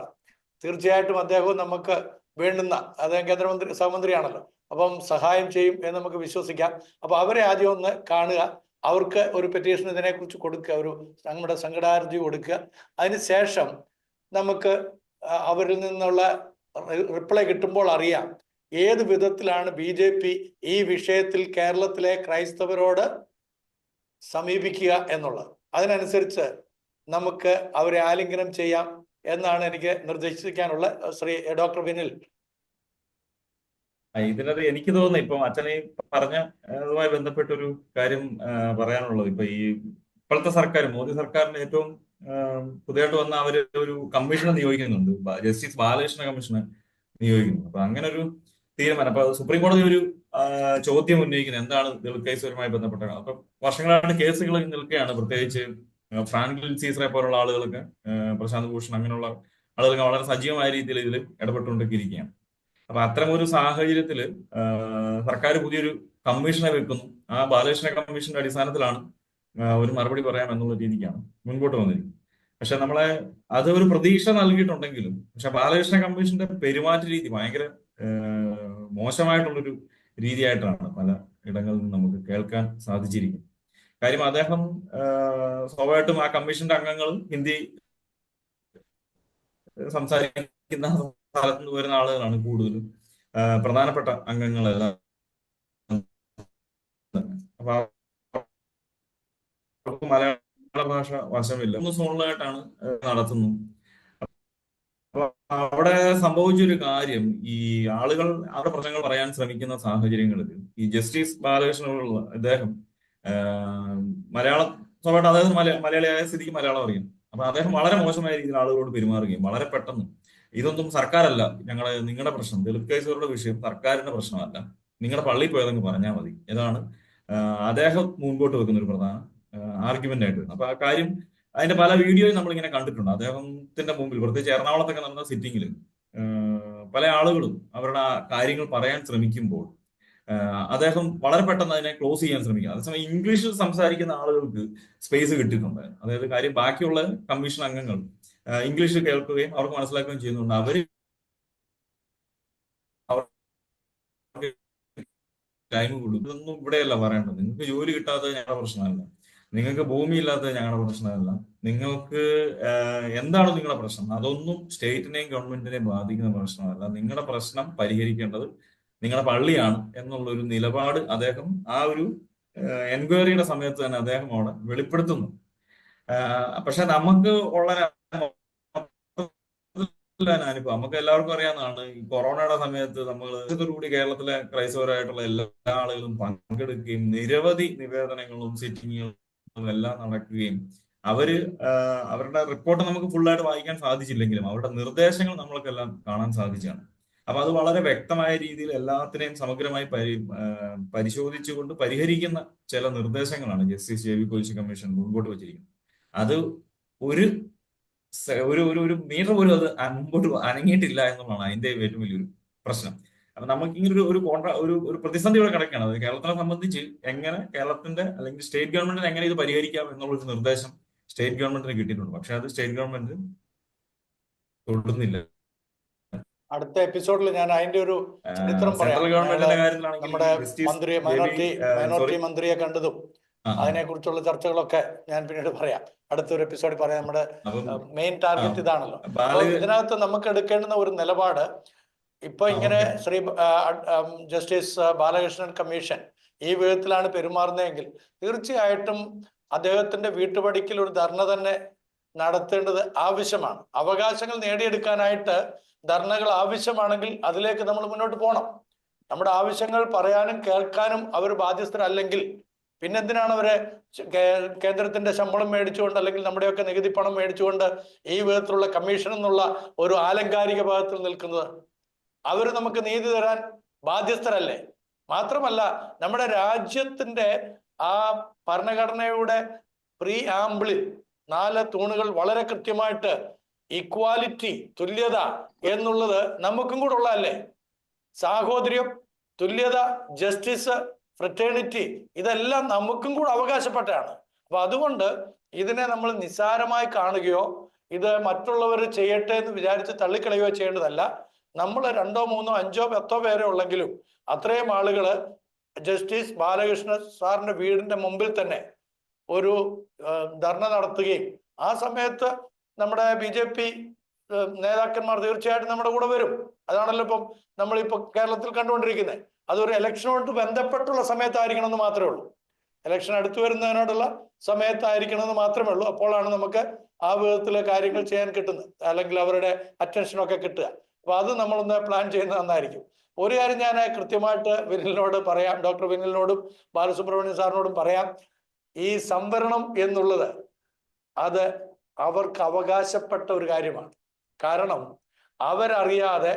തീർച്ചയായിട്ടും അദ്ദേഹവും നമുക്ക് വേണ്ടുന്ന, അദ്ദേഹം കേന്ദ്രമന്ത്രി സഹമന്ത്രിയാണല്ലോ, അപ്പം സഹായം ചെയ്യും എന്ന് നമുക്ക് വിശ്വസിക്കാം. അപ്പൊ അവരെ ആദ്യം ഒന്ന് കാണുക, അവർക്ക് ഒരു പെറ്റീഷൻ ഇതിനെക്കുറിച്ച് കൊടുക്കുക, ഒരു നമ്മുടെ സങ്കടാർജി കൊടുക്കുക. അതിനുശേഷം നമുക്ക് അവരിൽ നിന്നുള്ള റിപ്ലൈ കിട്ടുമ്പോൾ അറിയാം ഏത് വിധത്തിലാണ് BJP ഈ വിഷയത്തിൽ കേരളത്തിലെ ക്രൈസ്തവരോട് സമീപിക്കുക എന്നുള്ളത്. അതിനനുസരിച്ച് നമുക്ക് അവരെ ആലിംഗനം ചെയ്യാം എന്നാണ് എനിക്ക് നിർദ്ദേശിക്കാനുള്ള. ഡോക്ടർ വിനിൽ. ഇതിനകത്ത് എനിക്ക് തോന്നുന്നു ഇപ്പം അച്ഛനെ പറഞ്ഞ അതുമായി ബന്ധപ്പെട്ടൊരു കാര്യം പറയാനുള്ളത്, ഇപ്പൊ ഇപ്പോഴത്തെ സർക്കാർ, മോദി സർക്കാരിന്റെ ഏറ്റവും പുതിയതായിട്ട് വന്ന അവര് ഒരു കമ്മീഷനെ നിയോഗിക്കുന്നുണ്ട്, ജസ്റ്റിസ് ബാലകൃഷ്ണ കമ്മീഷനെ നിയോഗിക്കുന്നു. അപ്പൊ അങ്ങനെ ഒരു തീരുമാനം, അപ്പൊ സുപ്രീം കോടതി ഒരു ചോദ്യം ഉന്നയിക്കുന്നത് എന്താണ് ദളിത് കേസുകളുമായി ബന്ധപ്പെട്ട. അപ്പൊ വർഷങ്ങളായിട്ട് കേസുകൾ നിൽക്കുകയാണ്, പ്രത്യേകിച്ച് ഫ്രാങ്ക്ലിൻ സീസറെ പോലുള്ള ആളുകളൊക്കെ, പ്രശാന്ത് ഭൂഷൺ അങ്ങനെയുള്ള ആളുകളൊക്കെ വളരെ സജീവമായ രീതിയിൽ ഇതിൽ ഇടപെട്ടുകൊണ്ടൊക്കെ ഇരിക്കുകയാണ്. അപ്പൊ അത്തരം ഒരു സാഹചര്യത്തിൽ സർക്കാർ പുതിയൊരു കമ്മീഷനെ വെക്കുന്നു. ആ ബാലകൃഷ്ണ കമ്മീഷന്റെ അടിസ്ഥാനത്തിലാണ് ഒരു മറുപടി പറയാം എന്നുള്ള രീതിക്കാണ് മുൻപോട്ട് വന്നിരിക്കുന്നത്. പക്ഷെ നമ്മളെ അത് ഒരു പ്രതീക്ഷ നൽകിയിട്ടുണ്ടെങ്കിലും പക്ഷെ ബാലകൃഷ്ണ കമ്മീഷന്റെ പെരുമാറ്റ രീതി ഭയങ്കര മോശമായിട്ടുള്ളൊരു രീതിയായിട്ടാണ് പല ഇടങ്ങളിൽ നിന്ന് നമുക്ക് കേൾക്കാൻ സാധിച്ചിരിക്കുന്നത്. കാര്യം അദ്ദേഹം സ്വാഭാവികമായിട്ടും ആ കമ്മീഷന്റെ അംഗങ്ങൾ ഹിന്ദി സംസാരിക്കുന്ന സ്ഥലത്ത് നിന്ന് വരുന്ന ആളുകളാണ് കൂടുതലും പ്രധാനപ്പെട്ട അംഗങ്ങളെല്ലാം. അപ്പൊ അവർക്ക് മലയാള ഭാഷ വശമില്ല, ഒന്ന് സോണിലായിട്ടാണ് നടത്തുന്നു. അപ്പൊ അവിടെ സംഭവിച്ചൊരു കാര്യം, ഈ ആളുകൾ അവരുടെ പ്രശ്നങ്ങൾ പറയാൻ ശ്രമിക്കുന്ന സാഹചര്യങ്ങളിൽ ഈ ജസ്റ്റിസ് ബാലകൃഷ്ണനുള്ള അദ്ദേഹം മലയാളം സ്വാഭാവികമായിട്ട് അദ്ദേഹം മലയാളിയായ സ്ഥിതിക്ക് മലയാളം അറിയാം. അപ്പൊ അദ്ദേഹം വളരെ മോശമായ രീതിയിൽ ആളുകളോട് പെരുമാറുകയും വളരെ പെട്ടെന്ന് ഇതൊന്നും സർക്കാരല്ല നിങ്ങളുടെ പ്രശ്നം, ദളിത് കേസുകളുടെ വിഷയം സർക്കാരിന്റെ പ്രശ്നമല്ല, നിങ്ങളുടെ പള്ളിയിൽ പോയതെന്ന് പറഞ്ഞാൽ മതി, ഇതാണ് അദ്ദേഹം മുൻപോട്ട് വെക്കുന്ന ഒരു പ്രധാന ആർഗ്യുമെന്റ് ആയിട്ട് വരുന്നത്. അപ്പൊ ആ കാര്യം അതിന്റെ പല വീഡിയോയും നമ്മളിങ്ങനെ കണ്ടിട്ടുണ്ട്. അദ്ദേഹത്തിന്റെ മുമ്പിൽ പ്രത്യേകിച്ച് എറണാകുളത്തൊക്കെ നടന്ന സിറ്റിങ്ങിൽ പല ആളുകളും അവരുടെ കാര്യങ്ങൾ പറയാൻ ശ്രമിക്കുമ്പോൾ അദ്ദേഹം വളരെ പെട്ടെന്ന് അതിനെ ക്ലോസ് ചെയ്യാൻ ശ്രമിക്കുക. അതേസമയം ഇംഗ്ലീഷിൽ സംസാരിക്കുന്ന ആളുകൾക്ക് സ്പേസ് കിട്ടിയിട്ടുണ്ട്. അതായത് കാര്യം ബാക്കിയുള്ള കമ്മീഷൻ അംഗങ്ങൾ ഇംഗ്ലീഷിൽ കേൾക്കുകയും അവർക്ക് മനസ്സിലാക്കുകയും ചെയ്യുന്നുണ്ട്. അവർക്ക് ടൈം കൊടുക്കും. ഇതൊന്നും ഇവിടെയല്ല പറയേണ്ടത്. നിങ്ങൾക്ക് ജോലി കിട്ടാത്തത് ഞങ്ങളുടെ പ്രശ്നമല്ല, നിങ്ങൾക്ക് ഭൂമി ഇല്ലാത്തത് ഞങ്ങളുടെ പ്രശ്നമല്ല, നിങ്ങൾക്ക് എന്താണ് നിങ്ങളുടെ പ്രശ്നം, അതൊന്നും സ്റ്റേറ്റിനെയും ഗവൺമെന്റിനെയും ബാധിക്കുന്ന പ്രശ്നമല്ല. നിങ്ങളുടെ പ്രശ്നം പരിഹരിക്കേണ്ടത് നിങ്ങളുടെ പള്ളിയാണ് എന്നുള്ള ഒരു നിലപാട് അദ്ദേഹം ആ ഒരു എൻക്വയറിയുടെ സമയത്ത് തന്നെ അദ്ദേഹം അവിടെ വെളിപ്പെടുത്തുന്നു. പക്ഷെ നമുക്ക് ഉള്ള അനുഭവം നമുക്ക് എല്ലാവർക്കും അറിയാവുന്നതാണ്. ഈ കൊറോണയുടെ സമയത്ത് നമ്മൾ കൂടി കേരളത്തിലെ ക്രൈസ്തവരായിട്ടുള്ള എല്ലാ ആളുകളും പങ്കെടുക്കുകയും നിരവധി നിവേദനങ്ങളും സിറ്റിങ്ങുകളും എല്ലാം നടക്കുകയും അവരുടെ റിപ്പോർട്ട് നമുക്ക് ഫുള്ളായിട്ട് വായിക്കാൻ സാധിച്ചില്ലെങ്കിലും അവരുടെ നിർദ്ദേശങ്ങൾ നമ്മൾക്കെല്ലാം കാണാൻ സാധിച്ചാണ്. അപ്പൊ അത് വളരെ വ്യക്തമായ രീതിയിൽ എല്ലാത്തിനെയും സമഗ്രമായി പരിശോധിച്ചുകൊണ്ട് പരിഹരിക്കുന്ന ചില നിർദ്ദേശങ്ങളാണ് justice J V Koshy commission മുൻപോട്ട് വെച്ചിരിക്കുന്നത്. അത് ഒരു മീറ്റർ പോലും അത് മുമ്പോട്ട് അനങ്ങിയിട്ടില്ല എന്നുള്ളതാണ് അതിന്റെ ഏറ്റവും വലിയൊരു പ്രശ്നം. അപ്പൊ നമുക്ക് ഇങ്ങനെ ഒരു പ്രതിസന്ധിയോടെ കിടക്കുകയാണ്. അത് കേരളത്തിനെ സംബന്ധിച്ച് എങ്ങനെ കേരളത്തിന്റെ അല്ലെങ്കിൽ സ്റ്റേറ്റ് ഗവൺമെന്റിന് എങ്ങനെ ഇത് പരിഹരിക്കാം എന്നുള്ളൊരു നിർദ്ദേശം സ്റ്റേറ്റ് ഗവൺമെന്റിന് കിട്ടിയിട്ടുണ്ട്. പക്ഷെ അത് സ്റ്റേറ്റ് ഗവൺമെന്റ് തൊടുന്നില്ല. അടുത്ത എപ്പിസോഡിൽ ഞാൻ അതിന്റെ ഒരു ചരിത്രം സെൻട്രൽ ഗവൺമെന്റിന്റെ കാര്യത്തിലാണെങ്കിൽ നമ്മുടെ മൈനോറിറ്റി മന്ത്രിയെ കണ്ടതും അതിനെ കുറിച്ചുള്ള ചർച്ചകളൊക്കെ ഞാൻ പിന്നീട് പറയാം. അടുത്തൊരു എപ്പിസോഡിൽ പറയാം. നമ്മുടെ മെയിൻ ടാർഗറ്റ് ഇതാണല്ലോ. ഇതിനകത്ത് നമുക്ക് എടുക്കേണ്ടുന്ന ഒരു നിലപാട് ഇപ്പൊ ഇങ്ങനെ ജസ്റ്റിസ് ബാലകൃഷ്ണൻ കമ്മീഷൻ ഈ വിധത്തിലാണ് പെരുമാറുന്നതെങ്കിൽ തീർച്ചയായിട്ടും അദ്ദേഹത്തിന്റെ വീട്ടുപടിക്കൽ ഒരു ധർണ തന്നെ നടത്തേണ്ടത് ആവശ്യമാണ്. അവകാശങ്ങൾ നേടിയെടുക്കാനായിട്ട് ധർണകൾ ആവശ്യമാണെങ്കിൽ അതിലേക്ക് നമ്മൾ മുന്നോട്ട് പോകണം. നമ്മുടെ ആവശ്യങ്ങൾ പറയാനും കേൾക്കാനും അവർ ബാധ്യസ്ഥരല്ലെങ്കിൽ പിന്നെന്തിനാണ് അവരെ കേന്ദ്രത്തിന്റെ ശമ്പളം മേടിച്ചുകൊണ്ട് അല്ലെങ്കിൽ നമ്മുടെയൊക്കെ നികുതി പണം മേടിച്ചുകൊണ്ട് ഈ വിധത്തിലുള്ള കമ്മീഷൻ എന്നുള്ള ഒരു ആലങ്കാരിക ഭാഗത്തിൽ നിൽക്കുന്നത്? അവർ നമുക്ക് നീതി തരാൻ ബാധ്യസ്ഥരല്ലേ? മാത്രമല്ല നമ്മുടെ രാജ്യത്തിന്റെ ആ ഭരണഘടനയുടെ പ്രീ ആംബിളിൽ 4 തൂണുകൾ വളരെ കൃത്യമായിട്ട് ഈക്വാലിറ്റി, തുല്യത എന്നുള്ളത് നമുക്കും കൂടെ ഉള്ളതല്ലേ? സാഹോദര്യം, തുല്യത, ജസ്റ്റിസ്, ഫ്രറ്റേണിറ്റി, ഇതെല്ലാം നമുക്കും കൂടെ അവകാശപ്പെട്ടാണ്. അപ്പൊ അതുകൊണ്ട് ഇതിനെ നമ്മൾ നിസ്സാരമായി കാണുകയോ ഇത് മറ്റുള്ളവർ ചെയ്യട്ടെ എന്ന് വിചാരിച്ച് തള്ളിക്കളയുകയോ ചെയ്യേണ്ടതല്ല. നമ്മൾ 2, 3, 5, 10 പേരെ ഉള്ളെങ്കിലും അത്രയും ആളുകള് ജസ്റ്റിസ് ബാലകൃഷ്ണ സാറിന്റെ വീടിന്റെ മുമ്പിൽ തന്നെ ഒരു ധർണ നടത്തുകയും ആ സമയത്ത് നമ്മുടെ BJP നേതാക്കന്മാർ തീർച്ചയായിട്ടും നമ്മുടെ കൂടെ വരും. അതാണല്ലോ ഇപ്പം നമ്മളിപ്പോ കേരളത്തിൽ കണ്ടുകൊണ്ടിരിക്കുന്നത്. അതൊരു ഇലക്ഷനോട് ബന്ധപ്പെട്ടുള്ള സമയത്തായിരിക്കണം എന്ന് മാത്രമേ ഉള്ളൂ. ഇലക്ഷൻ അടുത്തു വരുന്നതിനോടുള്ള സമയത്തായിരിക്കണമെന്ന് മാത്രമേ ഉള്ളൂ. അപ്പോഴാണ് നമുക്ക് ആ വിധത്തിലെ കാര്യങ്ങൾ ചെയ്യാൻ കിട്ടുന്നത്, അല്ലെങ്കിൽ അവരുടെ അറ്റൻഷനൊക്കെ കിട്ടുക. അപ്പൊ അത് നമ്മളൊന്ന് പ്ലാൻ ചെയ്യുന്നത് നന്നായിരിക്കും. ഒരു കാര്യം ഞാൻ കൃത്യമായിട്ട് വിനിലിനോട് പറയാം, ഡോക്ടർ വിനിലിനോടും ബാലസുബ്രഹ്മണ്യം സാറിനോടും പറയാം. ഈ സംവരണം എന്നുള്ളത് അത് അവർക്ക് അവകാശപ്പെട്ട ഒരു കാര്യമാണ്. കാരണം അവരറിയാതെ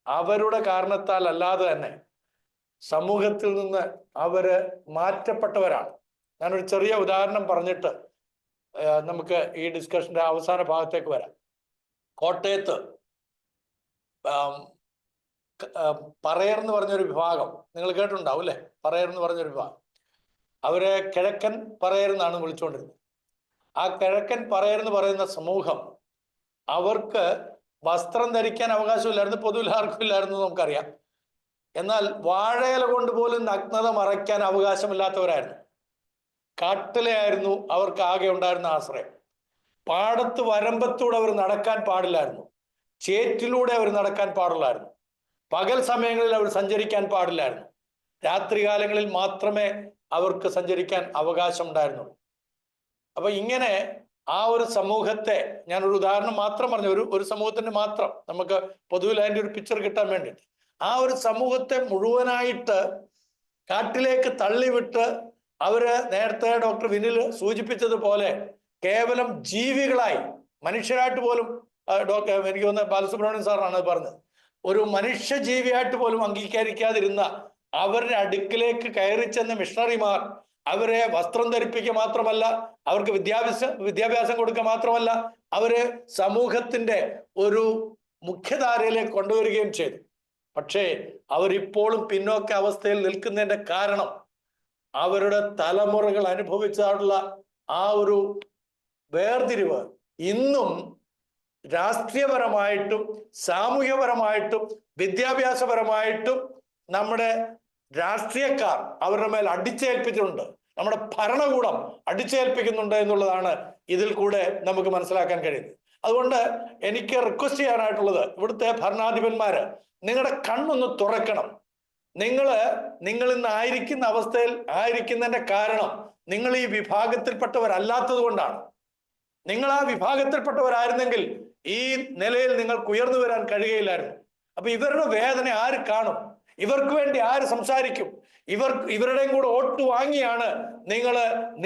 അവരുടെ കാരണത്താൽ അല്ലാതെ തന്നെ സമൂഹത്തിൽ നിന്ന് അവര് മാറ്റപ്പെട്ടവരാണ്. ഞാനൊരു ചെറിയ ഉദാഹരണം പറഞ്ഞിട്ട് നമുക്ക് ഈ ഡിസ്കഷന്റെ അവസാന ഭാഗത്തേക്ക് വരാം. കോട്ടയത്ത് പറയർ എന്ന് പറഞ്ഞൊരു വിഭാഗം നിങ്ങൾ കേട്ടിട്ടുണ്ടാവും അല്ലെ? പറയർ എന്ന് പറഞ്ഞൊരു വിഭാഗം, അവരെ കിഴക്കൻ പറയർ എന്നാണ് വിളിച്ചുകൊണ്ടിരുന്നത്. ആ കിഴക്കൻ പറയർ എന്ന് പറയുന്ന സമൂഹം, അവർക്ക് വസ്ത്രം ധരിക്കാൻ അവകാശമില്ലായിരുന്നു, പൊതുവിൽ ആർക്കും ഇല്ലായിരുന്നു നമുക്കറിയാം. എന്നാൽ വാഴയില കൊണ്ട് പോലും നഗ്നത മറയ്ക്കാൻ അവകാശമില്ലാത്തവരായിരുന്നു. കാട്ടിലായിരുന്നു അവർക്ക് ആകെ ഉണ്ടായിരുന്ന ആശ്രയം. പാടത്ത് വരമ്പത്തൂടെ അവർ നടക്കാൻ പാടില്ലായിരുന്നു, ചേറ്റിലൂടെ അവർ നടക്കാൻ പാടില്ലായിരുന്നു, പകൽ സമയങ്ങളിൽ അവർ സഞ്ചരിക്കാൻ പാടില്ലായിരുന്നു, രാത്രികാലങ്ങളിൽ മാത്രമേ അവർക്ക് സഞ്ചരിക്കാൻ അവകാശം ഉണ്ടായിരുന്നുള്ളൂ. അപ്പൊ ഇങ്ങനെ ആ ഒരു സമൂഹത്തെ, ഞാനൊരു ഉദാഹരണം മാത്രം പറഞ്ഞു, ഒരു സമൂഹത്തിന് മാത്രം, നമുക്ക് പൊതുവിൽ അതിൻ്റെ ഒരു പിക്ചർ കിട്ടാൻ വേണ്ടിയിട്ട്, ആ ഒരു സമൂഹത്തെ മുഴുവനായിട്ട് കാട്ടിലേക്ക് തള്ളിവിട്ട് അവര് നേരത്തെ ഡോക്ടർ വിനിൽ സൂചിപ്പിച്ചതുപോലെ കേവലം ജീവികളായി, മനുഷ്യരായിട്ട് പോലും, എനിക്ക് തോന്നുന്നത് ബാലസുബ്രഹ്മണ്യൻ സാറാണ് പറഞ്ഞത്, ഒരു മനുഷ്യ ജീവിയായിട്ട് പോലും അംഗീകരിക്കാതിരുന്ന അവരുടെ അടുക്കിലേക്ക് കയറി ചെന്ന മിഷണറിമാർ അവരെ വസ്ത്രം ധരിപ്പിക്കുക മാത്രമല്ല, അവർക്ക് വിദ്യാഭ്യാസം കൊടുക്കുക മാത്രമല്ല, അവരെ സമൂഹത്തിന്റെ ഒരു മുഖ്യധാരയിലേക്ക് കൊണ്ടുവരികയും ചെയ്തു. പക്ഷേ അവരിപ്പോഴും പിന്നോക്ക അവസ്ഥയിൽ നിൽക്കുന്നതിന്റെ കാരണം അവരുടെ തലമുറകൾ അനുഭവിച്ചിട്ടുള്ള ആ ഒരു വേർതിരിവ് ഇന്നും രാഷ്ട്രീയപരമായിട്ടും സാമൂഹ്യപരമായിട്ടും വിദ്യാഭ്യാസപരമായിട്ടും നമ്മുടെ രാഷ്ട്രീയക്കാർ അവരുടെ മേൽ അടിച്ചേൽപ്പിച്ചിട്ടുണ്ട്, നമ്മുടെ ഭരണകൂടം അടിച്ചേൽപ്പിക്കുന്നുണ്ട് എന്നുള്ളതാണ് ഇതിൽ കൂടെ നമുക്ക് മനസ്സിലാക്കാൻ കഴിയുന്നത്. അതുകൊണ്ട് എനിക്ക് റിക്വസ്റ്റ് ചെയ്യാനായിട്ടുള്ളത്, ഇവിടുത്തെ ഭരണാധിപന്മാര്, നിങ്ങളുടെ കണ്ണൊന്ന് തുറക്കണം. നിങ്ങൾ ഇന്ന് ആയിരിക്കുന്ന അവസ്ഥയിൽ ആയിരിക്കുന്നതിന്റെ കാരണം നിങ്ങൾ ഈ വിഭാഗത്തിൽപ്പെട്ടവരല്ലാത്തത് കൊണ്ടാണ്. നിങ്ങൾ ആ വിഭാഗത്തിൽപ്പെട്ടവരായിരുന്നെങ്കിൽ ഈ നിലയിൽ നിങ്ങൾക്ക് ഉയർന്നു വരാൻ കഴിയുകയില്ലായിരുന്നു. അപ്പൊ ഇവരുടെ വേദന ആര് കാണും? ഇവർക്ക് വേണ്ടി ആര് സംസാരിക്കും? ഇവരുടെയും കൂടെ വോട്ട് വാങ്ങിയാണ് നിങ്ങൾ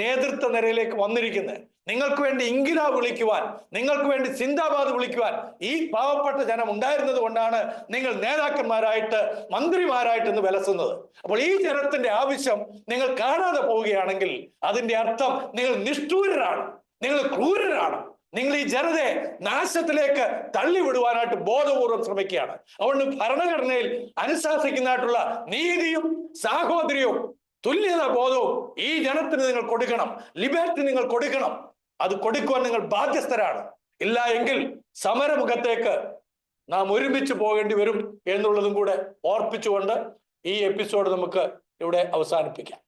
നേതൃത്വ നിരയിലേക്ക് വന്നിരിക്കുന്നത്. നിങ്ങൾക്ക് വേണ്ടി ഇൻകിലാബ് വിളിക്കുവാൻ, നിങ്ങൾക്ക് വേണ്ടി സിന്ദാബാദ് വിളിക്കുവാൻ ഈ പാവപ്പെട്ട ജനം ഉണ്ടായിരുന്നത് കൊണ്ടാണ് നിങ്ങൾ നേതാക്കന്മാരായിട്ട് മന്ത്രിമാരായിട്ട് ഇന്ന് വിലസുന്നത്. അപ്പോൾ ഈ ജനത്തിന്റെ ആവശ്യം നിങ്ങൾ കാണാതെ പോവുകയാണെങ്കിൽ അതിന്റെ അർത്ഥം നിങ്ങൾ നിഷ്ഠൂരരാണ്, നിങ്ങൾ ക്രൂരരാണ്, നിങ്ങൾ ഈ ജനതയെ നാശത്തിലേക്ക് തള്ളിവിടുവാനായിട്ട് ബോധപൂർവം ശ്രമിക്കുകയാണ്. അതുകൊണ്ട് ഭരണഘടനയിൽ അനുശാസിക്കുന്നതായിട്ടുള്ള നീതിയും സാഹോദര്യവും തുല്യതാ ബോധവും ഈ ജനത്തിന് നിങ്ങൾ കൊടുക്കണം, ലിബർട്ടി നിങ്ങൾ കൊടുക്കണം. അത് കൊടുക്കുവാൻ നിങ്ങൾ ബാധ്യസ്ഥരാണ്. ഇല്ല എങ്കിൽ സമരമുഖത്തേക്ക് നാം ഒരുമിച്ച് പോകേണ്ടി വരും എന്നുള്ളതും കൂടെ ഓർപ്പിച്ചുകൊണ്ട് ഈ എപ്പിസോഡ് നമുക്ക് ഇവിടെ അവസാനിപ്പിക്കാം.